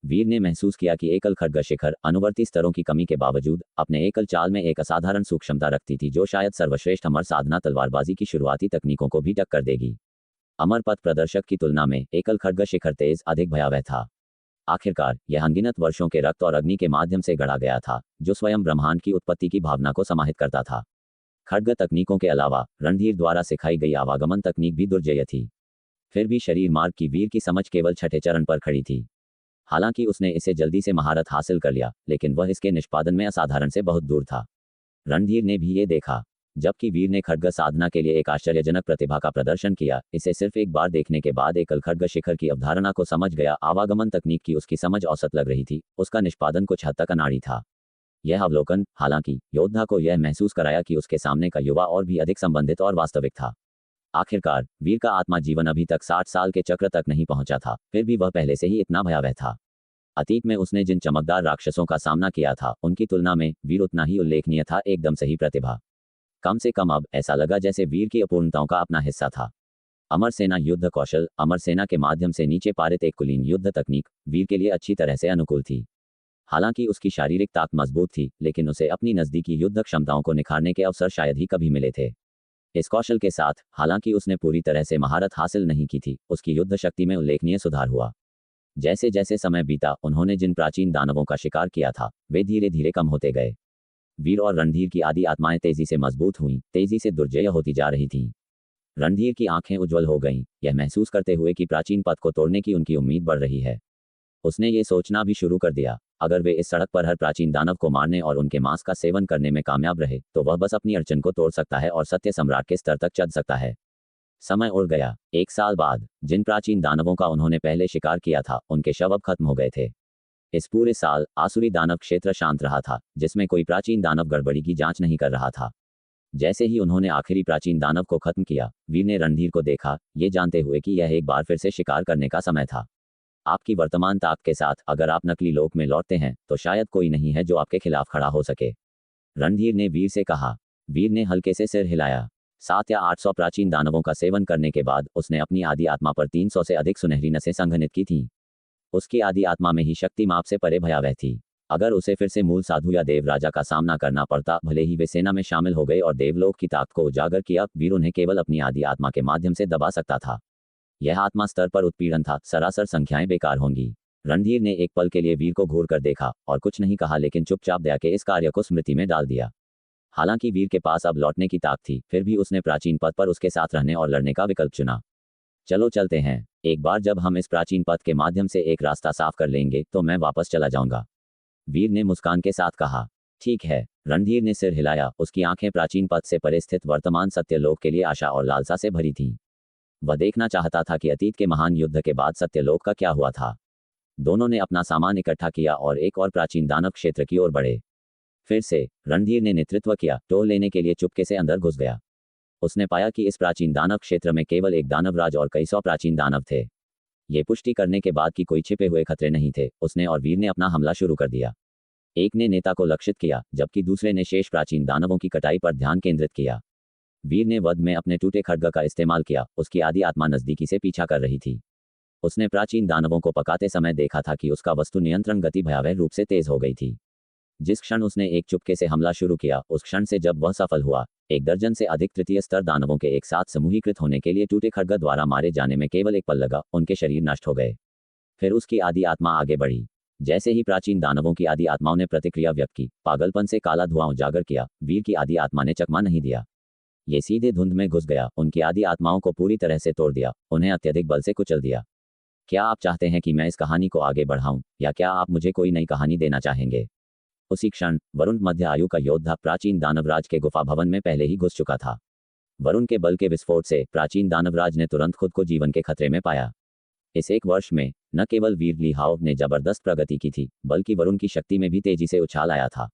वीर ने महसूस किया कि एकल खड्ग शिखर अनुवर्ती स्तरों की कमी के बावजूद अपने एकल चाल में एक असाधारण सूक्ष्मता रखती थी, जो शायद सर्वश्रेष्ठ अमर साधना तलवारबाजी की शुरुआती तकनीकों को भी टक्कर देगी। अमर पथ प्रदर्शक की तुलना में एकल खड्ग शिखर तेज अधिक भयावह था। आखिरकार यह अनगिनत वर्षों के रक्त और अग्नि के माध्यम से गढ़ा गया था, जो स्वयं ब्रह्मांड की उत्पत्ति की भावना को समाहित करता था। खड्ग तकनीकों के अलावा रणधीर द्वारा सिखाई गई आवागमन तकनीक भी दुर्जेय थी। फिर भी शरीर मार्ग की वीर की समझ केवल 6ठे चरण पर खड़ी थी। हालांकि उसने इसे जल्दी से महारत हासिल कर लिया, लेकिन वह इसके निष्पादन में असाधारण से बहुत दूर था। रणधीर ने भी ये देखा। जबकि वीर ने खड्ग साधना के लिए एक आश्चर्यजनक प्रतिभा का प्रदर्शन किया, इसे सिर्फ एक बार देखने के बाद एकल खड्ग शिखर की अवधारणा को समझ गया। आवागमन तकनीक की उसकी समझ औसत लग रही थी, उसका निष्पादन कुछ हद तक अनाड़ी था। यह अवलोकन हालांकि योद्धा को यह महसूस कराया कि उसके सामने का युवा और भी अधिक संबंधित और वास्तविक था। आखिरकार वीर का आत्मा जीवन अभी तक 60 साल के चक्र तक नहीं पहुंचा था, फिर भी वह पहले से ही इतना भयावह था। अतीत में उसने जिन चमकदार राक्षसों का सामना किया था उनकी तुलना में वीर उतना ही उल्लेखनीय था। एकदम सही प्रतिभा। कम से कम अब ऐसा लगा जैसे वीर की अपूर्णताओं का अपना हिस्सा था। अमर सेना युद्ध कौशल। अमर सेना के माध्यम से नीचे पारित एक कुलीन युद्ध तकनीक वीर के लिए अच्छी तरह से अनुकूल थी। हालांकि उसकी शारीरिक ताकत मजबूत थी, लेकिन उसे अपनी नजदीकी युद्ध क्षमताओं को निखारने के अवसर शायद ही कभी मिले थे। इस कौशल के साथ हालांकि उसने पूरी तरह से महारत हासिल नहीं की थी, उसकी युद्ध शक्ति में उल्लेखनीय सुधार हुआ। जैसे जैसे समय बीता उन्होंने जिन प्राचीन दानवों का शिकार किया था वे धीरे धीरे कम होते गए। वीर और रणधीर की आदि आत्माएं तेजी से मजबूत हुईं, तेजी से दुर्जय होती जा रही थीं। रणधीर की आंखें उज्जवल हो गईं, यह महसूस करते हुए कि प्राचीन पथ को तोड़ने की उनकी उम्मीद बढ़ रही है। उसने ये सोचना भी शुरू कर दिया, अगर वे इस सड़क पर हर प्राचीन दानव को मारने और उनके मांस का सेवन करने में कामयाब रहे तो वह बस अपनी अड़चन को तोड़ सकता है और सत्य सम्राट के स्तर तक चढ़ सकता है। समय उड़ गया। 1 साल बाद जिन प्राचीन दानवों का उन्होंने पहले शिकार किया था उनके शव अब खत्म हो गए थे। इस पूरे साल आसुरी दानव क्षेत्र शांत रहा था, जिसमें कोई प्राचीन दानव गड़बड़ी की जांच नहीं कर रहा था। जैसे ही उन्होंने आखिरी प्राचीन दानव को खत्म किया, वीर ने रणधीर को देखा, ये जानते हुए कि यह एक बार फिर से शिकार करने का समय था। आपकी वर्तमान ताकत के साथ अगर आप नकली लोक में लौटते हैं तो शायद कोई नहीं है जो आपके खिलाफ खड़ा हो सके, रणधीर ने वीर से कहा। वीर ने हल्के से सिर हिलाया। 7 या 800 प्राचीन दानवों का सेवन करने के बाद उसने अपनी आदि आत्मा पर 300 से अधिक सुनहरी नसें संघनित की थीं। उसकी आदि आत्मा में ही शक्ति माप से परे भयावह थी। अगर उसे फिर से मूल साधु या देव राजा का सामना करना पड़ता, भले ही वे सेना में शामिल हो गए और देवलोक की ताकत को उजागर किया, वीर उन्हें केवल अपनी आदि आत्मा के माध्यम से दबा सकता था। यह आत्मा स्तर पर उत्पीड़न था, सरासर संख्याएं बेकार होंगी। रणधीर ने एक पल के लिए वीर को घूर कर देखा और कुछ नहीं कहा, लेकिन चुपचाप दया के इस कार्य को स्मृति में डाल दिया। हालांकि वीर के पास अब लौटने की ताकत थी, फिर भी उसने प्राचीन पथ पर उसके साथ रहने और लड़ने का विकल्प चुना। चलो चलते हैं। एक बार जब हम इस प्राचीन पथ के माध्यम से एक रास्ता साफ कर लेंगे तो मैं वापस चला जाऊंगा, वीर ने मुस्कान के साथ कहा। ठीक है, रणधीर ने सिर हिलाया। उसकी आंखें प्राचीन पथ से परे स्थित वर्तमान सत्यलोक के लिए आशा और लालसा से भरी थीं। वह देखना चाहता था कि अतीत के महान युद्ध के बाद सत्यलोक का क्या हुआ था। दोनों ने अपना सामान इकट्ठा किया और एक और प्राचीन दानव क्षेत्र की ओर बढ़े। फिर से रणधीर ने नेतृत्व किया, टोल लेने के लिए चुपके से अंदर घुस गया। उसने पाया कि इस प्राचीन दानव क्षेत्र में केवल एक दानवराज और कई सौ प्राचीन दानव थे। ये पुष्टि करने के बाद कि कोई छिपे हुए खतरे नहीं थे, उसने और वीर ने अपना हमला शुरू कर दिया। एक ने नेता को लक्षित किया, जबकि दूसरे ने शेष प्राचीन दानवों की कटाई पर ध्यान केंद्रित किया। वीर ने वध में अपने टूटे खड्ग का इस्तेमाल किया। उसकी आदि आत्मा नजदीकी से पीछा कर रही थी। उसने प्राचीन दानवों को पकाते समय देखा था कि उसका वस्तु नियंत्रण गति भयावह रूप से तेज हो गई थी। जिस क्षण उसने एक चुपके से हमला शुरू किया, उस क्षण से जब वह सफल हुआ, 1 दर्जन से अधिक तृतीय स्तर दानवों के एक साथ समूहीकृत होने के लिए टूटे खड्ग द्वारा मारे जाने में केवल एक पल लगा। उनके शरीर नष्ट हो गए। फिर उसकी आदि आत्मा आगे बढ़ी। जैसे ही प्राचीन दानवों की आदि आत्माओं ने प्रतिक्रिया व्यक्त की, पागलपन से काला धुआं उजागर किया। वीर की आदि आत्मा ने चकमा नहीं दिया। ये सीधे धुंध में घुस गया, उनकी आदि आत्माओं को पूरी तरह से तोड़ दिया, उन्हें अत्यधिक बल से कुचल दिया। क्या आप चाहते हैं कि मैं इस कहानी को आगे बढ़ाऊं, या क्या आप मुझे कोई नई कहानी देना चाहेंगे? उसी क्षण वरुण मध्य आयु का योद्धा प्राचीन दानवराज के गुफा भवन में पहले ही घुस चुका था। वरुण के बल के विस्फोट से प्राचीन दानवराज ने तुरंत खुद को जीवन के खतरे में पाया। इस 1 वर्ष में न केवल वीर लिहाओ ने जबरदस्त प्रगति की थी, बल्कि वरुण की शक्ति में भी तेजी से उछाल आया था।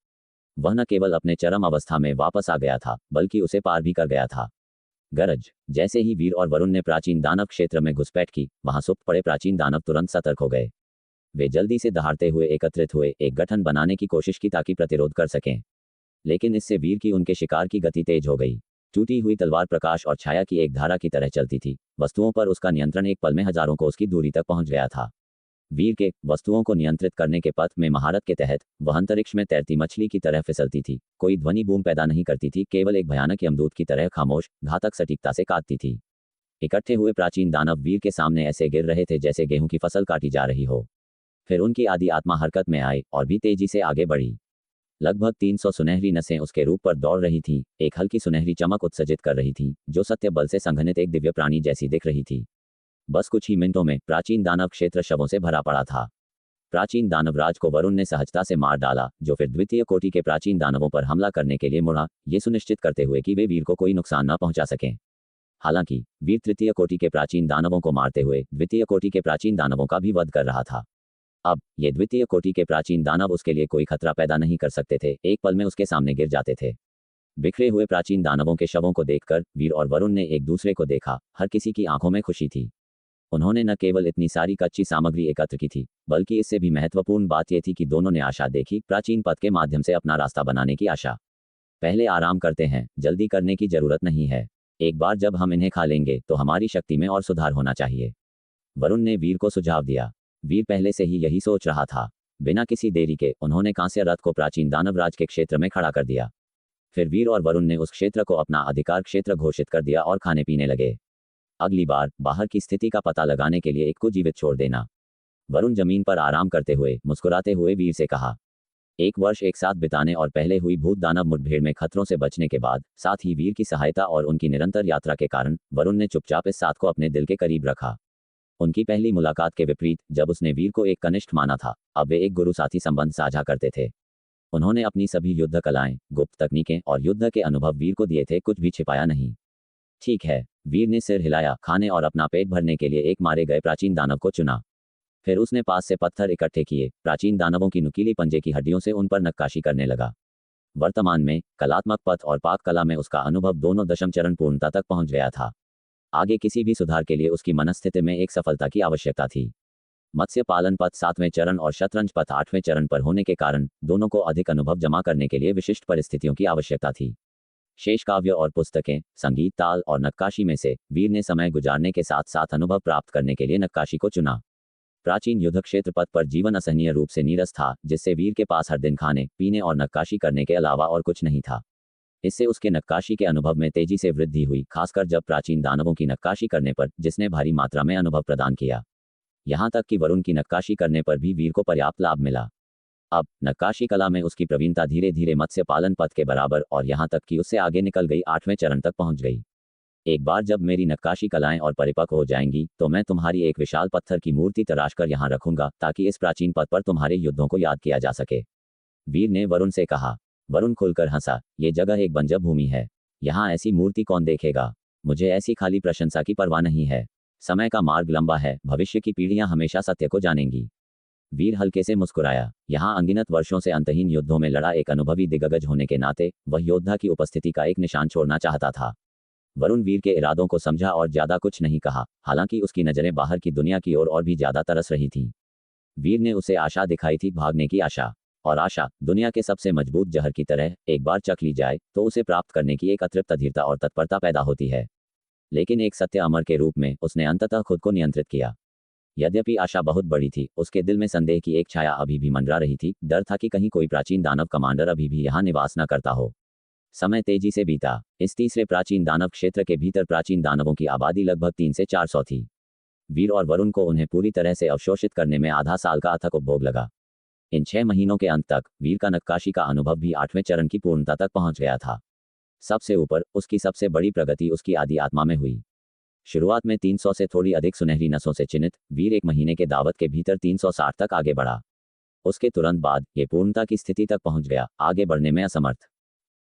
वह न केवल अपने चरम अवस्था में वापस आ गया था, बल्कि उसे पार भी कर गया था। गरज। जैसे ही वीर और वरुण ने प्राचीन दानव क्षेत्र में घुसपैठ की, वहां सुप्त पड़े प्राचीन दानव तुरंत सतर्क हो गए। वे जल्दी से दहाड़ते हुए एकत्रित हुए, एक गठन बनाने की कोशिश की ताकि प्रतिरोध कर सकें। लेकिन इससे वीर की उनके शिकार की गति तेज हो गई। टूटी हुई तलवार प्रकाश और छाया की एक धारा की तरह चलती थी। वस्तुओं पर उसका नियंत्रण एक पल में हजारों कोस की दूरी तक पहुंच गया था। वीर के वस्तुओं को नियंत्रित करने के पथ में महारत के तहत वह अंतरिक्ष में तैरती मछली की तरह फिसलती थी। कोई ध्वनि बूम पैदा नहीं करती थी, केवल एक भयानक यमदूत की तरह खामोश, घातक सटीकता से काटती थी। इकट्ठे हुए प्राचीन दानव वीर के सामने ऐसे गिर रहे थे जैसे गेहूं की फसल काटी जा रही हो। फिर उनकी आदि आत्मा हरकत में आई और भी तेजी से आगे बढ़ी। लगभग 300 सुनहरी नसें उसके रूप पर दौड़ रही थीं। एक हल्की सुनहरी चमक उत्सर्जित कर रही थी, जो सत्य बल से संघनित एक दिव्य प्राणी जैसी दिख रही थी। बस कुछ ही मिनटों में प्राचीन दानव क्षेत्र शवों से भरा पड़ा था। प्राचीन दानवराज को वरुण ने सहजता से मार डाला, जो फिर द्वितीय कोटि के प्राचीन दानवों पर हमला करने के लिए मुड़ा, ये सुनिश्चित करते हुए कि वे वीर को कोई नुकसान न पहुंचा सकें। हालांकि वीर तृतीय कोटि के प्राचीन दानवों को मारते हुए द्वितीय कोटि के प्राचीन दानवों का भी वध कर रहा था। अब ये द्वितीय कोटि के प्राचीन दानव उसके लिए कोई खतरा पैदा नहीं कर सकते थे, एक पल में उसके सामने गिर जाते थे। बिखरे हुए प्राचीन दानवों के शवों को देखकर वीर और वरुण ने एक दूसरे को देखा। हर किसी की आंखों में खुशी थी। उन्होंने न केवल इतनी सारी कच्ची सामग्री एकत्र की थी, बल्कि इससे भी महत्वपूर्ण बात यह थी कि दोनों ने आशा देखी, प्राचीन पथ के माध्यम से अपना रास्ता बनाने की आशा। पहले आराम करते हैं, जल्दी करने की जरूरत नहीं है। एक बार जब हम इन्हें खा लेंगे तो हमारी शक्ति में और सुधार होना चाहिए। वरुण ने वीर को सुझाव दिया। वीर पहले से ही यही सोच रहा था। बिना किसी देरी के उन्होंने कांस्य रथ को प्राचीन दानवराज के क्षेत्र में खड़ा कर दिया। फिर वीर और वरुण ने उस क्षेत्र को अपना अधिकार क्षेत्र घोषित कर दिया और खाने पीने लगे। अगली बार बाहर की स्थिति का पता लगाने के लिए एक को जीवित छोड़ देना। वरुण जमीन पर आराम करते हुए मुस्कुराते हुए वीर से कहा। एक वर्ष एक साथ बिताने और पहले हुई भूत दानव मुठभेड़ में खतरों से बचने के बाद, साथ ही वीर की सहायता और उनकी निरंतर यात्रा के कारण, वरुण ने चुपचाप इस साथ को अपने दिल के करीब रखा। उनकी पहली मुलाकात के विपरीत, जब उसने वीर को एक कनिष्ठ माना था, अब वे एक गुरु साथी संबंध साझा करते थे। उन्होंने अपनी सभी युद्ध कलाएं, गुप्त तकनीकें और युद्ध के अनुभव वीर को दिए थे, कुछ भी छिपाया नहीं। ठीक है, वीर ने सिर हिलाया, खाने और अपना पेट भरने के लिए एक मारे गए प्राचीन दानव को चुना। फिर उसने पास से पत्थर इकट्ठे किए, प्राचीन दानवों की नुकीली पंजे की हड्डियों से उन पर नक्काशी करने लगा। वर्तमान में कलात्मक पथ और पाक कला में उसका अनुभव दोनों दशम चरण पूर्णता तक पहुंच गया था। आगे किसी भी सुधार के लिए उसकी मनस्थिति में एक सफलता की आवश्यकता थी। मत्स्य पालन पथ 7वें चरण और शतरंज पथ 8वें चरण पर होने के कारण दोनों को अधिक अनुभव जमा करने के लिए विशिष्ट परिस्थितियों की आवश्यकता थी। शेष काव्य और पुस्तकें, संगीत, ताल और नक्काशी में से वीर ने समय गुजारने के साथ साथ अनुभव प्राप्त करने के लिए नक्काशी को चुना। प्राचीन युद्ध क्षेत्र पथ पर जीवन असहनीय रूप से नीरस था, जिससे वीर के पास हर दिन खाने पीने और नक्काशी करने के अलावा और कुछ नहीं था। इससे उसके नक्काशी के अनुभव में तेजी से वृद्धि हुई, खासकर जब प्राचीन दानवों की नक्काशी करने पर, जिसने भारी मात्रा में अनुभव प्रदान किया। यहाँ तक कि वरुण की नक्काशी करने पर भी वीर को पर्याप्त लाभ मिला। अब नक्काशी कला में उसकी प्रवीणता धीरे धीरे मत्स्य पालन पथ के बराबर और यहाँ तक कि उससे आगे निकल गई, 8वें चरण तक पहुंच गई। एक बार जब मेरी नक्काशी कलाएं और परिपक्व हो जाएंगी तो मैं तुम्हारी एक विशाल पत्थर की मूर्ति तराश कर यहाँ रखूंगा, ताकि इस प्राचीन पथ पर तुम्हारे युद्धों को याद किया जा सके। वीर ने वरुण से कहा। वरुण खुलकर हंसा। ये जगह एक बंजर भूमि है, यहाँ ऐसी मूर्ति कौन देखेगा। मुझे ऐसी खाली प्रशंसा की परवाह नहीं है। समय का मार्ग लंबा है, भविष्य की पीढ़ियां हमेशा सत्य को जानेंगी। वीर हल्के से मुस्कुराया। यहाँ अनगिनत वर्षों से अंतहीन युद्धों में लड़ा एक अनुभवी दिग्गज होने के नाते वह योद्धा की उपस्थिति का एक निशान छोड़ना चाहता था। वरुण वीर के इरादों को समझा और ज्यादा कुछ नहीं कहा, हालांकि उसकी नजरें बाहर की दुनिया की ओर और भी ज्यादा तरस रही थीं। वीर ने उसे आशा दिखाई थी, भागने की आशा। और आशा दुनिया के सबसे मजबूत जहर की तरह, एक बार चख ली जाए तो उसे प्राप्त करने की एक अतृप्त धीरता और तत्परता पैदा होती है। लेकिन एक सत्य अमर के रूप में उसने अंततः खुद को नियंत्रित किया। यद्यपि आशा बहुत बड़ी थी, उसके दिल में संदेह की एक छाया अभी भी मंडरा रही थी। डर था कि कहीं कोई प्राचीन दानव कमांडर अभी भी यहाँ निवास न करता हो। समय तेजी से बीता। इस तीसरे प्राचीन दानव क्षेत्र के भीतर प्राचीन दानवों की आबादी लगभग 3 से 400 थी। वीर और वरुण को उन्हें पूरी तरह से अवशोषित करने में आधा साल का अथक उपभोग लगा। इन 6 महीनों के अंत तक वीर का नक्काशी का अनुभव भी 8वें चरण की पूर्णता तक पहुंच गया था। सबसे ऊपर उसकी सबसे बड़ी प्रगति उसकी आदि आत्मा में हुई। शुरुआत में 300 से थोड़ी अधिक सुनहरी नसों से चिन्हित वीर 1 महीने के दावत के भीतर 360 तक आगे बढ़ा। उसके तुरंत बाद ये पूर्णता की स्थिति तक पहुंच गया, आगे बढ़ने में असमर्थ।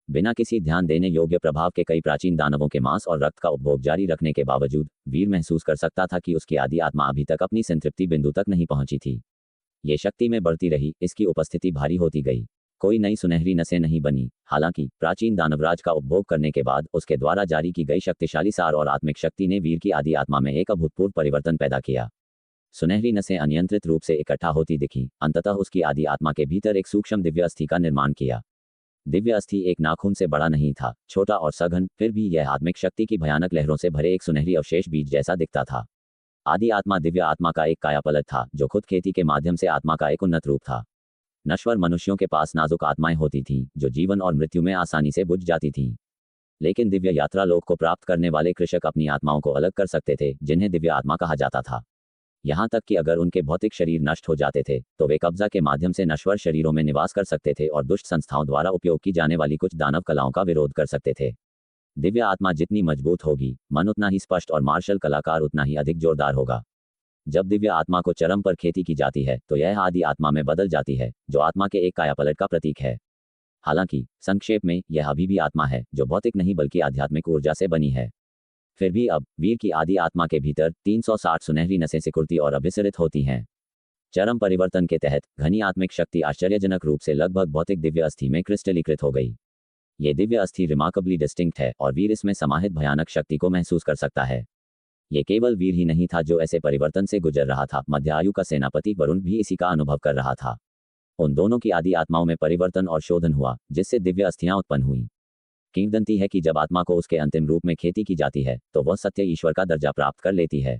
बिना किसी ध्यान देने योग्य प्रभाव के कई प्राचीन दानवों के मांस और रक्त का उपभोग जारी रखने के बावजूद वीर महसूस कर सकता था कि उसकी आदि आत्मा अभी तक अपनी संतृप्ति बिंदु तक नहीं पहुंची थी। ये शक्ति में बढ़ती रही, इसकी उपस्थिति भारी होती गई। कोई नई सुनहरी नसें नहीं बनी, हालांकि प्राचीन दानवराज का उपभोग करने के बाद उसके द्वारा जारी की गई शक्तिशाली सार और आत्मिक शक्ति ने वीर की आदि आत्मा में एक अभूतपूर्व परिवर्तन पैदा किया। सुनहरी नसें अनियंत्रित रूप से इकट्ठा होती दिखीं, अंततः उसकी आदि आत्मा के भीतर एक सूक्ष्म दिव्य अस्थि का निर्माण किया। दिव्य अस्थि एक नाखून से बड़ा नहीं था, छोटा और सघन, फिर भी यह आत्मिक शक्ति की भयानक लहरों से भरे एक सुनहरी अवशेष बीज जैसा दिखता था। आदि आत्मा दिव्य आत्मा का एक कायापलट था, जो खुद खेती के माध्यम से आत्मा का एक उन्नत रूप था। नश्वर मनुष्यों के पास नाजुक आत्माएं होती थीं, जो जीवन और मृत्यु में आसानी से बुझ जाती थीं। लेकिन दिव्य यात्रा लोक को प्राप्त करने वाले कृषक अपनी आत्माओं को अलग कर सकते थे, जिन्हें दिव्य आत्मा कहा जाता था। यहाँ तक कि अगर उनके भौतिक शरीर नष्ट हो जाते थे तो वे कब्जा के माध्यम से नश्वर शरीरों में निवास कर सकते थे और दुष्ट संस्थाओं द्वारा उपयोग की जाने वाली कुछ दानव कलाओं का विरोध कर सकते थे। दिव्य आत्मा जितनी मजबूत होगी, मन उतना ही स्पष्ट और मार्शल कलाकार उतना ही अधिक जोरदार होगा। जब दिव्य आत्मा को चरम पर खेती की जाती है तो यह आदि आत्मा में बदल जाती है, जो आत्मा के एक कायापलट का प्रतीक है। हालांकि संक्षेप में यह अभी भी आत्मा है, जो भौतिक नहीं बल्कि आध्यात्मिक ऊर्जा से बनी है। फिर भी अब वीर की आदि आत्मा के भीतर 360 सुनहरी नसें सिकुड़ती और अभिसरित होती हैं। चरम परिवर्तन के तहत घनी आत्मिक शक्ति आश्चर्यजनक रूप से लगभग भौतिक दिव्य अस्थि में क्रिस्टलीकृत हो गई। ये दिव्य अस्थि रिमार्केबली डिस्टिंक्ट है और वीर इसमें समाहित भयानक शक्ति को महसूस कर सकता है। ये केवल वीर ही नहीं था जो ऐसे परिवर्तन से गुजर रहा था, मध्य आयु का सेनापति वरुण भी इसी का अनुभव कर रहा था। उन दोनों की आदि आत्माओं में परिवर्तन और शोधन हुआ, जिससे दिव्य अस्थियां उत्पन्न हुई। किंवदंती है कि जब आत्मा को उसके अंतिम रूप में खेती की जाती है तो वह सत्य ईश्वर का दर्जा प्राप्त कर लेती है।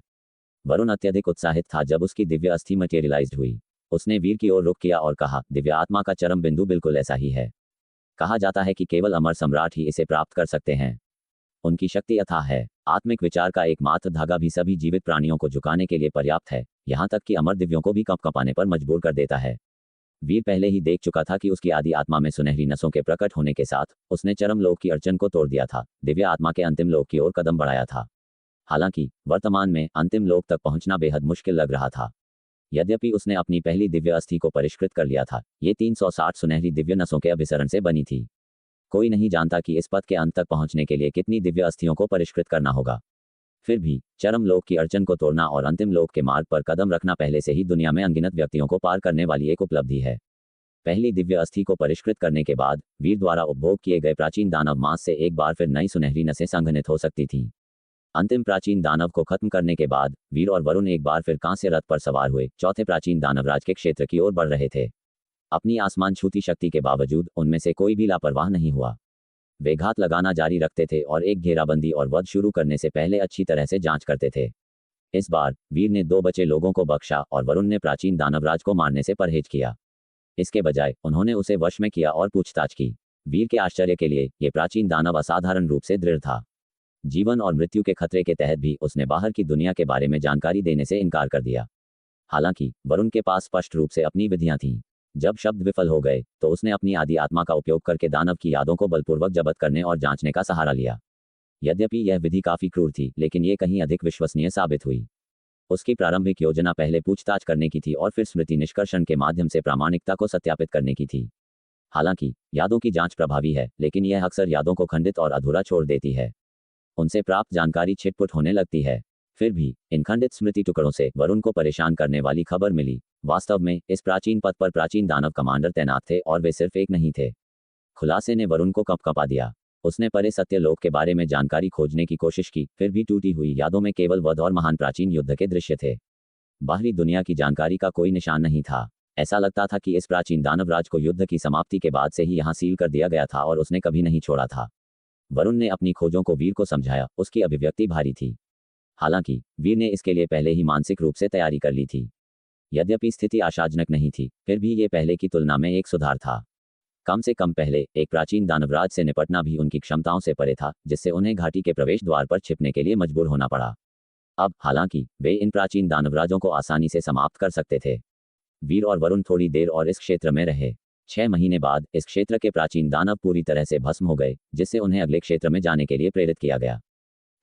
वरुण अत्यधिक उत्साहित था जब उसकी दिव्य अस्थि मटेरियलाइज्ड हुई। उसने वीर की ओर रुख किया और कहा, दिव्य आत्मा का चरम बिंदु बिल्कुल ऐसा ही है। कहा जाता है कि केवल अमर सम्राट ही इसे प्राप्त कर सकते हैं। उनकी शक्ति अथाह है। आत्मिक विचार का एकमात्र धागा भी सभी जीवित प्राणियों को झुकाने के लिए पर्याप्त है, यहाँ तक कि अमर दिव्यों को भी कंपकंपाने पर मजबूर कर देता है। वीर पहले ही देख चुका था कि उसकी आदि आत्मा में सुनहरी नसों के प्रकट होने के साथ उसने चरम लोक की अड़चन को तोड़ दिया था, दिव्य आत्मा के अंतिम लोक की ओर कदम बढ़ाया था। हालांकि वर्तमान में अंतिम लोक तक पहुंचना बेहद मुश्किल लग रहा था। यद्यपि उसने अपनी पहली दिव्य अस्थि को परिष्कृत कर लिया था, ये 360 सुनहरी दिव्य नसों के अभिसरण से बनी थी। कोई नहीं जानता कि इस पथ के अंत तक पहुंचने के लिए कितनी दिव्य अस्थियों को परिष्कृत करना होगा। फिर भी चरम लोक की अड़चन को तोड़ना और अंतिम लोक के मार्ग पर कदम रखना पहले से ही दुनिया में अनगिनत व्यक्तियों को पार करने वाली एक उपलब्धि है। पहली दिव्य अस्थि को परिष्कृत करने के बाद वीर द्वारा उपभोग किए गए प्राचीन दानव मांस से एक बार फिर नई सुनहरी नसें संघनित हो सकती थीं। अंतिम प्राचीन दानव को खत्म करने के बाद वीर और वरुण एक बार फिर कांस्य रथ पर सवार हुए चौथे प्राचीन दानवराज के क्षेत्र की ओर बढ़ रहे थे। अपनी आसमान छूती शक्ति के बावजूद उनमें से कोई भी लापरवाह नहीं हुआ। वे घात लगाना जारी रखते थे और एक घेराबंदी और वध शुरू करने से पहले अच्छी तरह से जांच करते थे। इस बार वीर ने 2 बचे लोगों को बख्शा और वरुण ने प्राचीन दानवराज को मारने से परहेज किया। इसके बजाय उन्होंने उसे वश में किया और पूछताछ की। वीर के आश्चर्य के लिए ये प्राचीन दानव असाधारण रूप से दृढ़ था। जीवन और मृत्यु के खतरे के तहत भी उसने बाहर की दुनिया के बारे में जानकारी देने से इनकार कर दिया। हालांकि वरुण के पास स्पष्ट रूप से अपनी विधियां थीं। जब शब्द विफल हो गए तो उसने अपनी आदि आत्मा का उपयोग करके दानव की यादों को बलपूर्वक जब्त करने और जांचने का सहारा लिया। यद्यपि यह विधि काफी क्रूर थी, लेकिन ये कहीं अधिक विश्वसनीय साबित हुई। उसकी प्रारंभिक योजना पहले पूछताछ करने की थी और फिर स्मृति निष्कर्षण के माध्यम से प्रामाणिकता को सत्यापित करने की थी। हालांकि यादों की जांच प्रभावी है, लेकिन यह अक्सर यादों को खंडित और अधूरा छोड़ देती है। उनसे प्राप्त जानकारी छिटपुट होने लगती है। फिर भी इन खंडित स्मृति टुकड़ों से वरुण को परेशान करने वाली खबर मिली। वास्तव में इस प्राचीन पथ पर प्राचीन दानव कमांडर तैनात थे और वे सिर्फ एक नहीं थे। खुलासे ने वरुण को कंपकंपा दिया। उसने परे सत्य लोक के बारे में जानकारी खोजने की कोशिश की, फिर भी टूटी हुई यादों में केवल वध और महान प्राचीन युद्ध के दृश्य थे। बाहरी दुनिया की जानकारी का कोई निशान नहीं था। ऐसा लगता था कि इस प्राचीन दानवराज को युद्ध की समाप्ति के बाद से ही यहाँ सील कर दिया गया था और उसने कभी नहीं छोड़ा था। वरुण ने अपनी खोजों को वीर को समझाया। उसकी अभिव्यक्ति भारी थी। हालांकि वीर ने इसके लिए पहले ही मानसिक रूप से तैयारी कर ली थी। यद्यपि स्थिति आशाजनक नहीं थी, फिर भी ये पहले की तुलना में एक सुधार था। कम से कम पहले एक प्राचीन दानवराज से निपटना भी उनकी क्षमताओं से परे था, जिससे उन्हें घाटी के प्रवेश द्वार पर छिपने के लिए मजबूर होना पड़ा। अब हालांकि वे इन प्राचीन दानवराजों को आसानी से समाप्त कर सकते थे। वीर और वरुण थोड़ी देर और इस क्षेत्र में रहे। 6 महीने बाद इस क्षेत्र के प्राचीन दानव पूरी तरह से भस्म हो गए, जिससे उन्हें अगले क्षेत्र में जाने के लिए प्रेरित किया गया।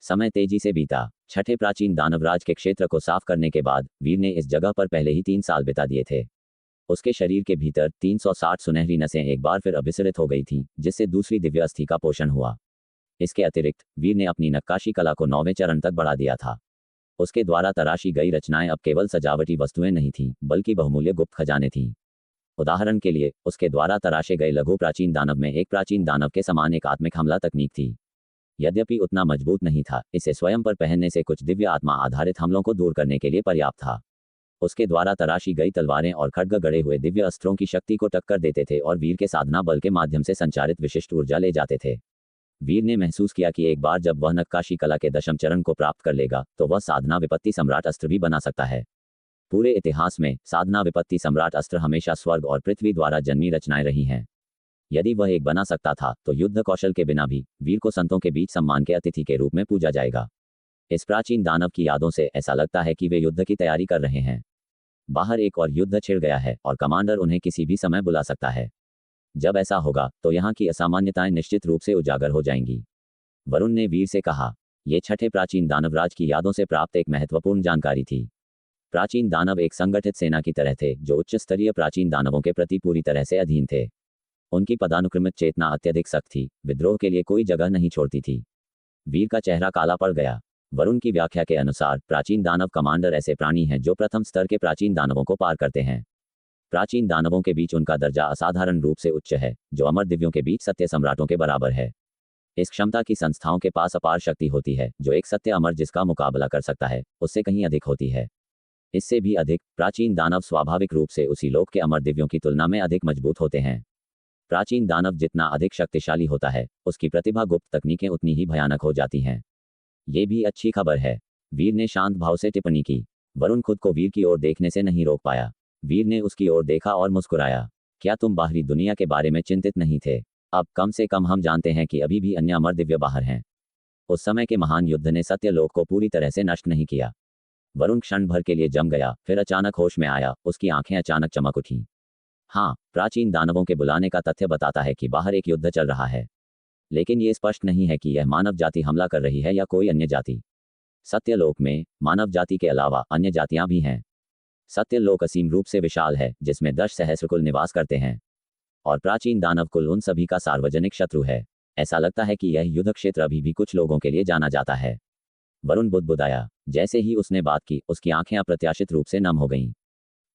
समय तेजी से बीता। छठे प्राचीन दानवराज के क्षेत्र को साफ करने के बाद वीर ने इस जगह पर पहले ही 3 साल बिता दिए थे। उसके शरीर के भीतर 360 सुनहरी नसें एक बार फिर अभिसरित हो गई थीं, जिससे दूसरी दिव्य अस्थि का पोषण हुआ। इसके अतिरिक्त वीर ने अपनी नक्काशी कला को 9वें चरण तक बढ़ा दिया था। उसके द्वारा तराशी गई रचनाएं अब केवल सजावटी वस्तुएं नहीं थीं, बल्कि बहुमूल्य गुप्त खजाने थीं। उदाहरण के लिए उसके द्वारा तराशे गए लघु प्राचीन दानव में एक प्राचीन दानव के समान एक आत्मिक हमला तकनीक थी। यद्यपि उतना मजबूत नहीं था, इसे स्वयं पर पहनने से कुछ दिव्य आत्मा आधारित हमलों को दूर करने के लिए पर्याप्त था। उसके द्वारा तराशी गई तलवारें और खड्ग गड़े हुए दिव्य अस्त्रों की शक्ति को टक्कर देते थे और वीर के साधना बल के माध्यम से संचारित विशिष्ट ऊर्जा ले जाते थे। वीर ने महसूस किया कि एक बार जब वह नक्काशी कला के 10वें चरण को प्राप्त कर लेगा तो वह साधना विपत्ति सम्राट अस्त्र भी बना सकता है। पूरे इतिहास में साधना विपत्ति सम्राट अस्त्र हमेशा स्वर्ग और पृथ्वी द्वारा जन्मी रचनाएं रही हैं। यदि वह एक बना सकता था तो युद्ध कौशल के बिना भी वीर को संतों के बीच सम्मान के अतिथि के रूप में पूजा जाएगा। इस प्राचीन दानव की यादों से ऐसा लगता है कि वे युद्ध की तैयारी कर रहे हैं। बाहर एक और युद्ध छिड़ गया है और कमांडर उन्हें किसी भी समय बुला सकता है। जब ऐसा होगा तो यहाँ की असामान्यताएं निश्चित रूप से उजागर हो जाएंगी। वरुण ने वीर से कहा। यह छठे प्राचीन दानवराज की यादों से प्राप्त एक महत्वपूर्ण जानकारी थी। प्राचीन दानव एक संगठित सेना की तरह थे जो उच्च स्तरीय प्राचीन दानवों के प्रति पूरी तरह से अधीन थे। उनकी पदानुक्रमित चेतना अत्यधिक सख्त थी, विद्रोह के लिए कोई जगह नहीं छोड़ती थी। वीर का चेहरा काला पड़ गया। वरुण की व्याख्या के अनुसार प्राचीन दानव कमांडर ऐसे प्राणी हैं जो प्रथम स्तर के प्राचीन दानवों को पार करते हैं। प्राचीन दानवों के बीच उनका दर्जा असाधारण रूप से उच्च है, जो अमर दिव्यों के बीच सत्य सम्राटों के बराबर है। इस क्षमता की संस्थाओं के पास अपार शक्ति होती है, जो एक सत्य अमर जिसका मुकाबला कर सकता है उससे कहीं अधिक होती है। इससे भी अधिक, प्राचीन दानव स्वाभाविक रूप से उसी लोक के अमर दिव्यों की तुलना में अधिक मजबूत होते हैं। प्राचीन दानव जितना अधिक शक्तिशाली होता है, उसकी प्रतिभा गुप्त तकनीकें उतनी ही भयानक हो जाती हैं। ये भी अच्छी खबर है, वीर ने शांत भाव से टिप्पणी की। वरुण खुद को वीर की ओर देखने से नहीं रोक पाया। वीर ने उसकी ओर देखा और मुस्कुराया। क्या तुम बाहरी दुनिया के बारे में चिंतित नहीं थे? अब कम से कम हम जानते हैं कि अभी भी अन्य अमर दिव्य बाहर हैं। उस समय के महान युद्ध ने सत्यलोक को पूरी तरह से नष्ट नहीं किया। वरुण क्षण भर के लिए जम गया, फिर अचानक होश में आया। उसकी आंखें अचानक चमक उठीं। हाँ, प्राचीन दानवों के बुलाने का तथ्य बताता है कि बाहर एक युद्ध चल रहा है, लेकिन ये स्पष्ट नहीं है कि यह मानव जाति हमला कर रही है या कोई अन्य जाति। सत्यलोक में मानव जाति के अलावा अन्य जातियां भी हैं। सत्यलोक असीम रूप से विशाल है, जिसमें 10 सहस्र कुल निवास करते हैं, और प्राचीन दानव कुल उन सभी का सार्वजनिक शत्रु है। ऐसा लगता है कि यह युद्ध क्षेत्र अभी भी कुछ लोगों के लिए जाना जाता है। वरुण बुदबुदाया। जैसे ही उसने बात की, उसकी आंखें अप्रत्याशित रूप से नम हो गईं।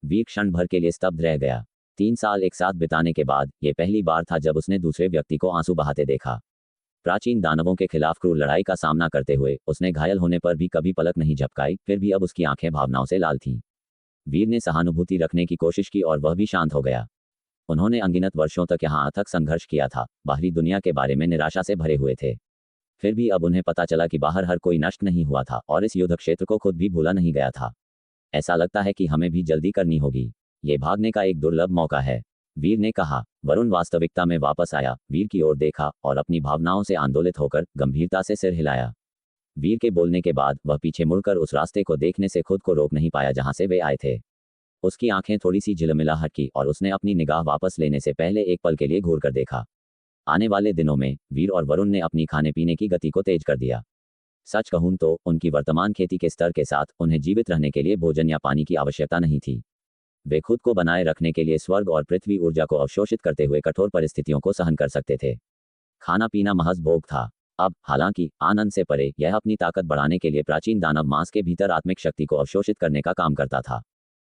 वीर क्षण भर के लिए स्तब्ध रह गया। 3 साल एक साथ बिताने के बाद यह पहली बार था जब उसने दूसरे व्यक्ति को आंसू बहाते देखा। प्राचीन दानवों के खिलाफ क्रूर लड़ाई का सामना करते हुए उसने घायल होने पर भी कभी पलक नहीं झपकाई, फिर भी अब उसकी आंखें भावनाओं से लाल थीं। वीर ने सहानुभूति रखने की कोशिश की और वह भी शांत हो गया। उन्होंने अनगिनत वर्षों तक यहाँ अथक संघर्ष किया था, बाहरी दुनिया के बारे में निराशा से भरे हुए थे। फिर भी अब उन्हें पता चला कि बाहर हर कोई नष्ट नहीं हुआ था और इस युद्ध क्षेत्र को खुद भी भूला नहीं गया था। ऐसा लगता है कि हमें भी जल्दी करनी होगी। ये भागने का एक दुर्लभ मौका है, वीर ने कहा। वरुण वास्तविकता में वापस आया, वीर की ओर देखा और अपनी भावनाओं से आंदोलित होकर गंभीरता से सिर हिलाया। वीर के बोलने के बाद वह पीछे मुड़कर उस रास्ते को देखने से खुद को रोक नहीं पाया जहां से वे आए थे। उसकी आंखें थोड़ी सी झिलमिलाहट की और उसने अपनी निगाह वापस लेने से पहले एक पल के लिए घूर कर देखा। आने वाले दिनों में वीर और वरुण ने अपनी खाने पीने की गति को तेज कर दिया। सच कहूं तो उनकी वर्तमान खेती के स्तर के साथ उन्हें जीवित रहने के लिए भोजन या पानी की आवश्यकता नहीं थी। वे खुद को बनाए रखने के लिए स्वर्ग और पृथ्वी ऊर्जा को अवशोषित करते हुए कठोर परिस्थितियों को सहन कर सकते थे। खाना पीना महज भोग था। अब हालांकि आनंद से परे यह अपनी ताकत बढ़ाने के लिए प्राचीन दानव मांस के भीतर आत्मिक शक्ति को अवशोषित करने का काम करता था।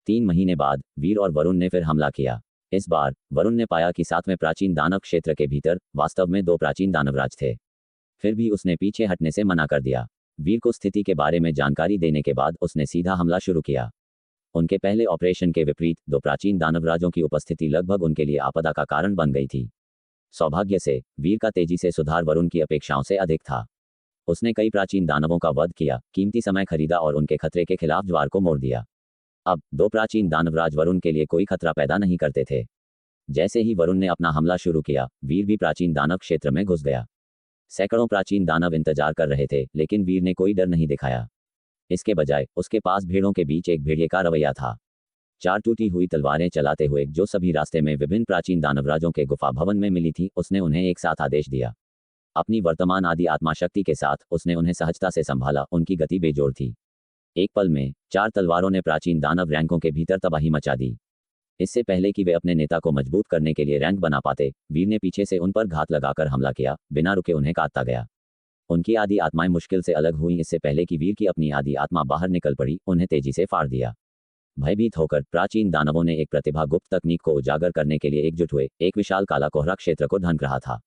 3 महीने बाद वीर और वरुण ने फिर हमला किया। इस बार वरुण ने पाया कि साथ में प्राचीन दानव क्षेत्र के भीतर वास्तव में 2 प्राचीन दानवराज थे। फिर भी उसने पीछे हटने से मना कर दिया। वीर को स्थिति के बारे में जानकारी देने के बाद उसने सीधा हमला शुरू किया। उनके पहले ऑपरेशन के विपरीत 2 प्राचीन दानवराजों की उपस्थिति लगभग उनके लिए आपदा का कारण बन गई थी। सौभाग्य से वीर का तेजी से सुधार वरुण की अपेक्षाओं से अधिक था। उसने कई प्राचीन दानवों का वध किया, कीमती समय खरीदा और उनके खतरे के खिलाफ ज्वार को मोड़ दिया। अब 2 प्राचीन दानवराज वरुण के लिए कोई खतरा पैदा नहीं करते थे। जैसे ही वरुण ने अपना हमला शुरू किया, वीर भी प्राचीन दानव क्षेत्र में घुस गया। सैकड़ों प्राचीन दानव इंतजार कर रहे थे, लेकिन वीर ने कोई डर नहीं दिखाया। इसके बजाय उसके पास भेड़ों के बीच एक भेड़िए का रवैया था। 4 टूटी हुई तलवारें चलाते हुए, जो सभी रास्ते में विभिन्न प्राचीन दानवराजों के गुफा भवन में मिली थी, उसने उन्हें एक साथ आदेश दिया। अपनी वर्तमान आदि आत्मा शक्ति के साथ उसने उन्हें सहजता से संभाला। उनकी गति बेजोड़ थी। एक पल में 4 तलवारों ने प्राचीन दानव रैंकों के भीतर तबाही मचा दी। इससे पहले कि वे अपने नेता को मजबूत करने के लिए रैंक बना पाते, वीर ने पीछे से उन पर घात लगाकर हमला किया। बिना रुके उन्हें काटता गया। उनकी आदि आत्माएं मुश्किल से अलग हुई। इससे पहले कि वीर की अपनी आदि आत्मा बाहर निकल पड़ी, उन्हें तेजी से फाड़ दिया। भयभीत होकर प्राचीन दानवों ने एक प्रतिभा गुप्त तकनीक को उजागर करने के लिए एकजुट हुए। एक विशाल काला कोहरा क्षेत्र को ढंक रहा था।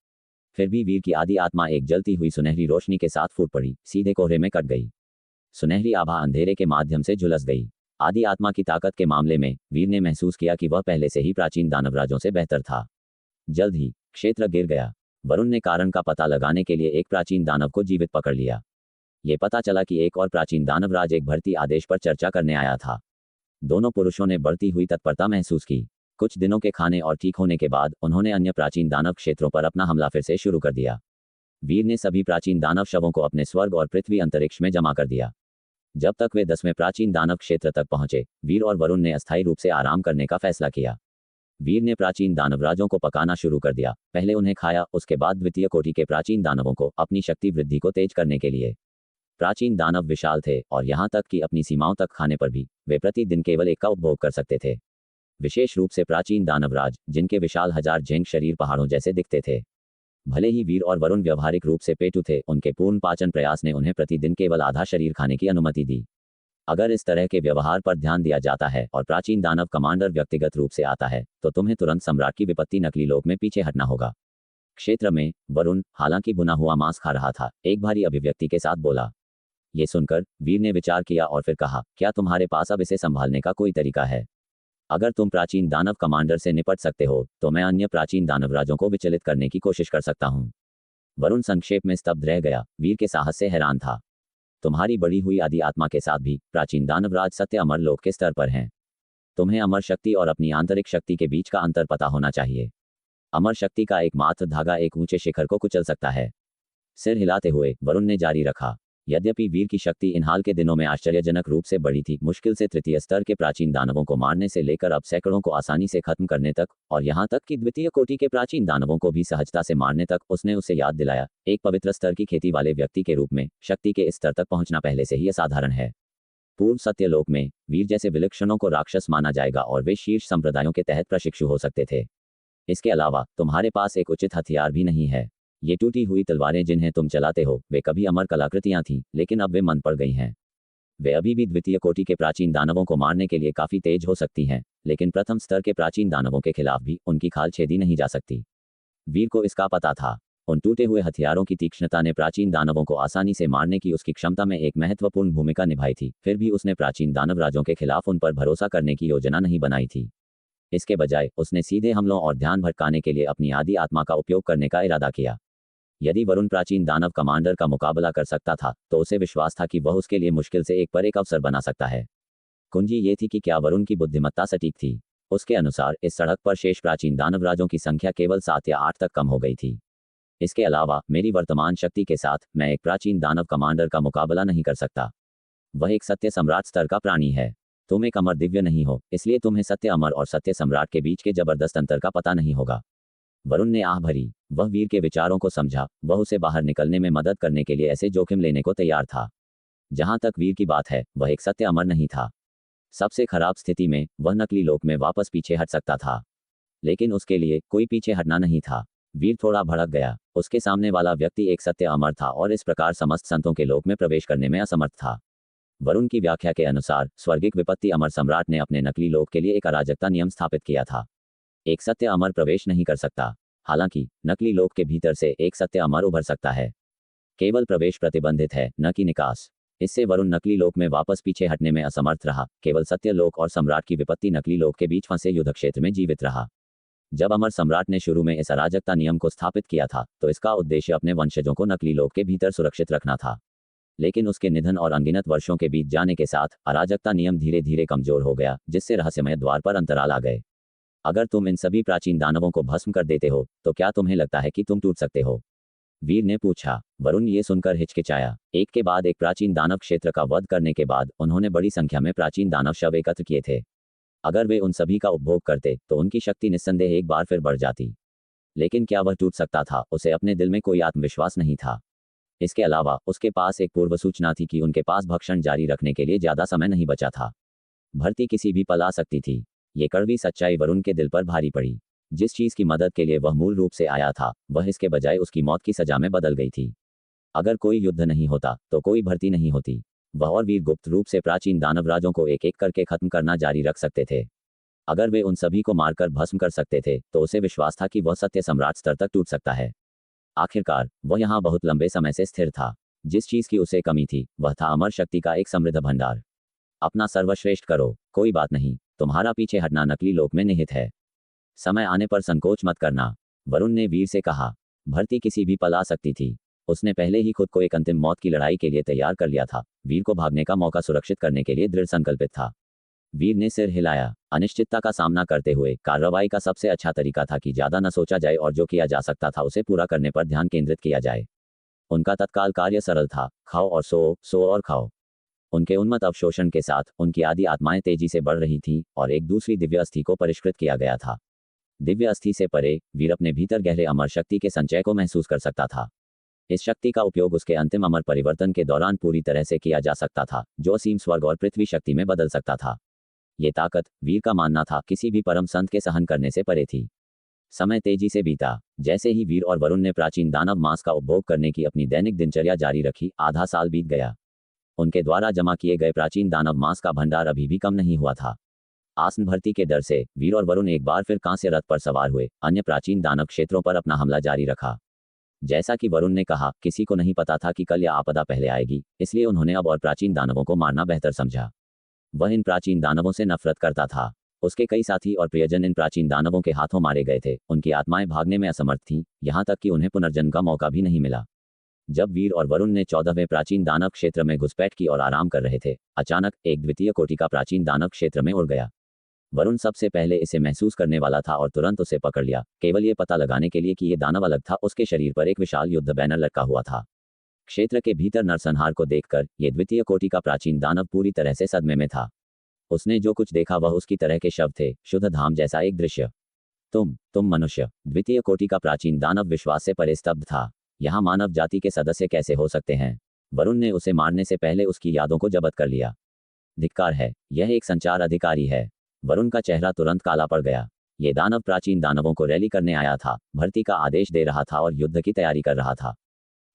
फिर भी वीर की आदि आत्मा एक जलती हुई सुनहरी रोशनी के साथ फूट पड़ी, सीधे कोहरे में कट गई। सुनहरी आभा अंधेरे के माध्यम से झुलस गई। आदि आत्मा की ताकत के मामले में वीर ने महसूस किया कि वह पहले से ही प्राचीन दानवराजों से बेहतर था। जल्द ही क्षेत्र गिर गया। वरुण ने कारण का पता लगाने के लिए एक प्राचीन दानव को जीवित पकड़ लिया। ये पता चला कि एक और प्राचीन दानवराज एक भर्ती आदेश पर चर्चा करने आया था। दोनों पुरुषों ने बढ़ती हुई तत्परता महसूस की। कुछ दिनों के खाने और ठीक होने के बाद उन्होंने अन्य प्राचीन दानव क्षेत्रों पर अपना हमला फिर से शुरू कर दिया। वीर ने सभी प्राचीन दानव शवों को अपने स्वर्ग और पृथ्वी अंतरिक्ष में जमा कर दिया। जब तक वे 10वें प्राचीन दानव क्षेत्र तक पहुंचे, वीर और वरुण ने अस्थायी रूप से आराम करने का फैसला किया। वीर ने प्राचीन दानवराजों को पकाना शुरू कर दिया। पहले उन्हें खाया, उसके बाद द्वितीय कोटि के प्राचीन दानवों को अपनी शक्ति वृद्धि को तेज करने के लिए। प्राचीन दानव विशाल थे और यहाँ तक कि अपनी सीमाओं तक खाने पर भी वे प्रतिदिन केवल एक का उपभोग कर सकते थे। विशेष रूप से प्राचीन दानवराज, जिनके विशाल 1000 झेंग शरीर पहाड़ों जैसे दिखते थे। भले ही वीर और वरुण व्यवहारिक रूप से पेटू थे, उनके पूर्ण पाचन प्रयास ने उन्हें प्रतिदिन केवल आधा शरीर खाने की अनुमति दी। अगर इस तरह के व्यवहार पर ध्यान दिया जाता है और प्राचीन दानव कमांडर व्यक्तिगत रूप से आता है, तो तुम्हें तुरंत सम्राट की विपत्ति नकली लोक में पीछे हटना होगा। क्षेत्र में वरुण, हालांकि बुना हुआ मांस खा रहा था, एक भारी अभिव्यक्ति के साथ बोला। ये सुनकर वीर ने विचार किया और फिर कहा, क्या तुम्हारे पास अब इसे संभालने का कोई तरीका है? अगर तुम प्राचीन दानव कमांडर से निपट सकते हो, तो मैं अन्य प्राचीन दानवराजों को विचलित करने की कोशिश कर सकता हूँ। वरुण संक्षेप में स्तब्ध रह गया, वीर के साहस से हैरान था। तुम्हारी बढ़ी हुई आदि आत्मा के साथ भी प्राचीन दानवराज सत्य अमर लोक के स्तर पर हैं। तुम्हें अमर शक्ति और अपनी आंतरिक शक्ति के बीच का अंतर पता होना चाहिए। अमर शक्ति का एकमात्र धागा एक ऊंचे शिखर को कुचल सकता है। सिर हिलाते हुए वरुण ने जारी रखा। यद्यपि वीर की शक्ति इन हाल के दिनों में आश्चर्यजनक रूप से बढ़ी थी, मुश्किल से तृतीय स्तर के प्राचीन दानवों को मारने से लेकर अब सैकड़ों को आसानी से खत्म करने तक, और यहाँ तक कि द्वितीय कोटि के प्राचीन दानवों को भी सहजता से मारने तक, उसने उसे याद दिलाया, एक पवित्र स्तर की खेती वाले व्यक्ति के रूप में शक्ति के इस स्तर तक पहुंचना पहले से ही असाधारण है। पूर्व सत्यलोक में वीर जैसे विलक्षणों को राक्षस माना जाएगा और वे शीर्ष संप्रदायों के तहत प्रशिक्षु हो सकते थे। इसके अलावा तुम्हारे पास एक उचित हथियार भी नहीं है। ये टूटी हुई तलवारें जिन्हें तुम चलाते हो, वे कभी अमर कलाकृतियां थीं, लेकिन अब वे मंद पड़ गई हैं। वे अभी भी द्वितीय कोटि के प्राचीन दानवों को मारने के लिए काफी तेज हो सकती हैं, लेकिन प्रथम स्तर के प्राचीन दानवों के खिलाफ भी उनकी खाल छेदी नहीं जा सकती। वीर को इसका पता था। उन टूटे हुए हथियारों की तीक्ष्णता ने प्राचीन दानवों को आसानी से मारने की उसकी क्षमता में एक महत्वपूर्ण भूमिका निभाई थी। फिर भी उसने प्राचीन दानव राजों के खिलाफ उन पर भरोसा करने की योजना नहीं बनाई थी। इसके बजाय उसने सीधे हमलों और ध्यान भटकाने के लिए अपनी आदि आत्मा का उपयोग करने का इरादा किया। यदि वरुण प्राचीन दानव कमांडर का मुकाबला कर सकता था, तो उसे विश्वास था कि वह उसके लिए मुश्किल से एक पर एक अवसर बना सकता है। कुंजी ये थी कि क्या वरुण की बुद्धिमत्ता सटीक थी। उसके अनुसार इस सड़क पर शेष प्राचीन दानवराजों की संख्या केवल 7 या 8 तक कम हो गई थी। इसके अलावा मेरी वर्तमान शक्ति के साथ मैं एक प्राचीन दानव कमांडर का मुकाबला नहीं कर सकता। वह एक सत्य सम्राट स्तर का प्राणी है। तुम एक अमर दिव्य नहीं हो, इसलिए तुम्हें सत्य अमर और सत्य सम्राट के बीच के जबरदस्त अंतर का पता नहीं होगा। वरुण ने आह भरी। वह वीर के विचारों को समझा। वह उसे बाहर निकलने में मदद करने के लिए ऐसे जोखिम लेने को तैयार था। जहां तक वीर की बात है, वह एक सत्य अमर नहीं था। सबसे खराब स्थिति में वह नकली लोक में वापस पीछे हट सकता था, लेकिन उसके लिए कोई पीछे हटना नहीं था। वीर थोड़ा भड़क गया। उसके सामने वाला व्यक्ति एक सत्य अमर था और इस प्रकार समस्त संतों के लोक में प्रवेश करने में असमर्थ था। वरुण की व्याख्या के अनुसार स्वर्गिक विपत्ति अमर सम्राट ने अपने नकली लोक के लिए एक अराजकता नियम स्थापित किया था। एक सत्य अमर प्रवेश नहीं कर सकता। हालांकि नकली लोक के भीतर से एक सत्य अमर उभर सकता है। केवल प्रवेश प्रतिबंधित है, न कि निकास। इससे वरुण नकली लोक में वापस पीछे हटने में असमर्थ रहा। केवल सत्य लोक और सम्राट की विपत्ति नकली लोक के बीच फंसे युद्ध क्षेत्र में जीवित रहा। जब अमर सम्राट ने शुरू में इस अराजकता नियम को स्थापित किया था, तो इसका उद्देश्य अपने वंशजों को नकली लोक के भीतर सुरक्षित रखना था। लेकिन उसके निधन और अनगिनत वर्षों के बीत जाने के साथ अराजकता नियम धीरे धीरे कमजोर हो गया, जिससे रहस्यमय द्वार पर अंतराल आ गए। अगर तुम इन सभी प्राचीन दानवों को भस्म कर देते हो, तो क्या तुम्हें लगता है कि तुम टूट सकते हो? वीर ने पूछा। वरुण ये सुनकर हिचकिचाया। एक के बाद एक प्राचीन दानव क्षेत्र का वध करने के बाद उन्होंने बड़ी संख्या में प्राचीन दानव शव एकत्र किए थे। अगर वे उन सभी का उपभोग करते, तो उनकी शक्ति निस्संदेह एक बार फिर बढ़ जाती। लेकिन क्या वह टूट सकता था? उसे अपने दिल में कोई आत्मविश्वास नहीं था। इसके अलावा उसके पास एक पूर्व सूचना थी कि उनके पास भक्षण जारी रखने के लिए ज्यादा समय नहीं बचा था। भर्ती किसी भी पल आ सकती थी। ये कड़वी सच्चाई वरुण के दिल पर भारी पड़ी। जिस चीज की मदद के लिए वह मूल रूप से आया था, वह इसके बजाय उसकी मौत की सजा में बदल गई थी। अगर कोई युद्ध नहीं होता, तो कोई भर्ती नहीं होती। वह और वीर गुप्त रूप से प्राचीन दानवराजों को एक एक करके खत्म करना जारी रख सकते थे। अगर वे उन सभी को मारकर भस्म कर सकते थे, तो उसे विश्वास था कि वह सत्य सम्राट स्तर तक टूट सकता है। आखिरकार वह यहाँ बहुत लंबे समय से स्थिर था। जिस चीज की उसे कमी थी, वह था अमर शक्ति का एक समृद्ध भंडार। अपना सर्वश्रेष्ठ करो, कोई बात नहीं, तुम्हारा पीछे हटना नकली लोक में निहित है। समय आने पर संकोच मत करना, वरुण ने वीर से कहा। भर्ती किसी भी पल आ सकती थी। उसने पहले ही खुद को एक अंतिम मौत की लड़ाई के लिए तैयार कर लिया था। वीर को भागने का मौका सुरक्षित करने के लिए दृढ़ संकल्पित था। वीर ने सिर हिलाया। अनिश्चितता का सामना करते हुए कार्रवाई का सबसे अच्छा तरीका था कि ज्यादा न सोचा जाए और जो किया जा सकता था उसे पूरा करने पर ध्यान केंद्रित किया जाए। उनका तत्काल कार्य सरल था, खाओ और सो और खाओ। उनके उन्मत्त अवशोषण के साथ उनकी आदि आत्माएं तेजी से बढ़ रही थीं और एक दूसरी दिव्य अस्थि को परिष्कृत किया गया था। दिव्य अस्थि से परे वीर अपने भीतर गहरे अमर शक्ति के संचय को महसूस कर सकता था। इस शक्ति का उपयोग उसके अंतिम अमर परिवर्तन के दौरान पूरी तरह से किया जा सकता था, जो असीम स्वर्ग और पृथ्वी शक्ति में बदल सकता था। ये ताकत, वीर का मानना था, किसी भी परम संत के सहन करने से परे थी। समय तेजी से बीता। जैसे ही वीर और वरुण ने प्राचीन दानव मांस का उपभोग करने की अपनी दैनिक दिनचर्या जारी रखी, आधा साल बीत गया। उनके द्वारा जमा किए गए प्राचीन दानव मांस का भंडार अभी भी कम नहीं हुआ था। आसन भर्ती के डर से वीर और वरुण एक बार फिर कांस्य रथ पर सवार हुए, अन्य प्राचीन दानव क्षेत्रों पर अपना हमला जारी रखा। जैसा कि वरुण ने कहा, किसी को नहीं पता था कि कल यह आपदा पहले आएगी, इसलिए उन्होंने अब और प्राचीन दानवों को मारना बेहतर समझा। वह इन प्राचीन दानवों से नफरत करता था। उसके कई साथी और प्रियजन इन प्राचीन दानवों के हाथों मारे गए थे। उनकी आत्माएं भागने में असमर्थ थीं, यहाँ तक कि उन्हें पुनर्जन्म का मौका भी नहीं मिला। जब वीर और वरुण ने 14वें प्राचीन दानव क्षेत्र में घुसपैठ की और आराम कर रहे थे, अचानक एक द्वितीय कोटि का प्राचीन दानव क्षेत्र में उड़ गया। वरुण सबसे पहले इसे महसूस करने वाला था और तुरंत उसे पकड़ लिया, केवल ये पता लगाने के लिए कि ये दानव अलग था। उसके शरीर पर एक विशाल युद्ध बैनर लटका हुआ था। क्षेत्र के भीतर नरसंहार को देखकर ये द्वितीय कोटि का प्राचीन दानव पूरी तरह से सदमे में था। उसने जो कुछ देखा वह उसकी तरह के शव थे, शुद्ध धाम जैसा एक दृश्य। तुम मनुष्य। द्वितीय कोटि का प्राचीन दानव विश्वास से परे स्तब्ध था। यहाँ मानव जाति के सदस्य कैसे हो सकते हैं? वरुण ने उसे मारने से पहले उसकी यादों को जब्त कर लिया। धिक्कार है, यह एक संचार अधिकारी है। वरुण का चेहरा तुरंत काला पड़ गया। ये दानव प्राचीन दानवों को रैली करने आया था, भर्ती का आदेश दे रहा था और युद्ध की तैयारी कर रहा था।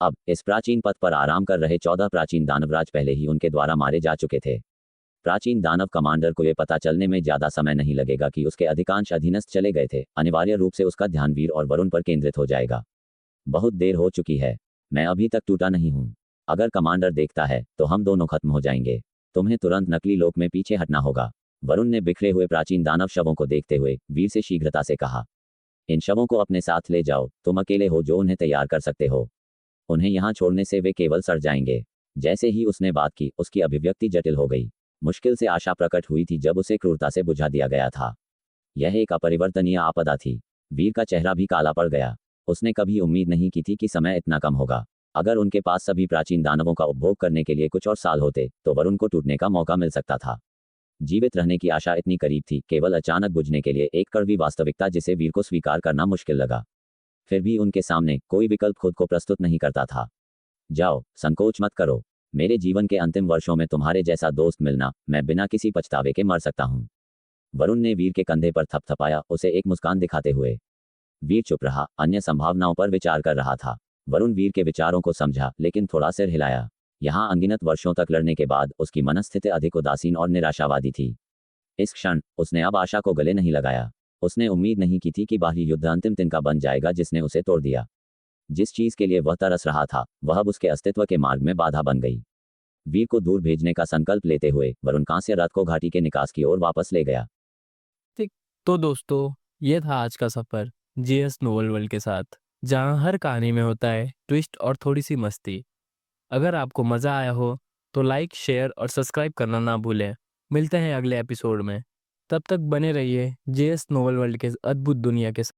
अब इस प्राचीन पथ पर आराम कर रहे 14 प्राचीन दानवराज पहले ही उनके द्वारा मारे जा चुके थे। प्राचीन दानव कमांडर को यह पता चलने में ज्यादा समय नहीं लगेगा कि उसके अधिकांश अधीनस्थ चले गए थे। अनिवार्य रूप से उसका ध्यान वीर और वरुण पर केंद्रित हो जाएगा। बहुत देर हो चुकी है, मैं अभी तक टूटा नहीं हूं। अगर कमांडर देखता है तो हम दोनों खत्म हो जाएंगे। तुम्हें तुरंत नकली लोक में पीछे हटना होगा। वरुण ने बिखरे हुए प्राचीन दानव शवों को देखते हुए वीर से शीघ्रता से कहा। इन शवों को अपने साथ ले जाओ, तुम अकेले हो जो उन्हें तैयार कर सकते हो। उन्हें यहाँ छोड़ने से वे केवल सड़ जाएंगे। जैसे ही उसने बात की, उसकी अभिव्यक्ति जटिल हो गई। मुश्किल से आशा प्रकट हुई थी जब उसे क्रूरता से बुझा दिया गया था। यह एक अपरिवर्तनीय आपदा थी। वीर का चेहरा भी काला पड़ गया। उसने कभी उम्मीद नहीं की थी कि समय इतना कम होगा। अगर उनके पास सभी प्राचीन दानवों का उपभोग करने के लिए कुछ और साल होते तो वरुण को टूटने का मौका मिल सकता था। जीवित रहने की आशा इतनी करीब थी, केवल अचानक बुझने के लिए एक कड़वी वास्तविकता जिसे वीर को स्वीकार करना मुश्किल लगा। फिर भी उनके सामने कोई विकल्प खुद को प्रस्तुत नहीं करता था। जाओ, संकोच मत करो। मेरे जीवन के अंतिम वर्षों में तुम्हारे जैसा दोस्त मिलना, मैं बिना किसी पछतावे के मर सकता हूँ। वरुण ने वीर के कंधे पर थपथपाया, उसे एक मुस्कान दिखाते हुए। वीर चुप रहा, अन्य संभावनाओं पर विचार कर रहा था। वरुण वीर के विचारों को समझा, लेकिन थोड़ा सिर हिलाया। यहाँ अनगिनत वर्षों तक लड़ने के बाद उसकी मनस्थिति अधिक उदासीन और निराशावादी थी। इस क्षण उसने अब आशा को गले नहीं लगाया। उसने उम्मीद नहीं की थी कि बाहरी युद्ध अंतिम तिनका बन जाएगा जिसने उसे तोड़ दिया। जिस चीज के लिए वह तरस रहा था, वह अब उसके अस्तित्व के मार्ग में बाधा बन गई। वीर को दूर भेजने का संकल्प लेते हुए वरुण कांस्य रथ को घाटी के निकास की ओर वापस ले गया। ठीक। तो दोस्तों, ये था आज का सफर जेएस नोवेल वर्ल्ड के साथ, जहां हर कहानी में होता है ट्विस्ट और थोड़ी सी मस्ती। अगर आपको मज़ा आया हो तो लाइक, शेयर और सब्सक्राइब करना ना भूलें। मिलते हैं अगले एपिसोड में। तब तक बने रहिए जेएस नोवेल वर्ल्ड के अद्भुत दुनिया के साथ।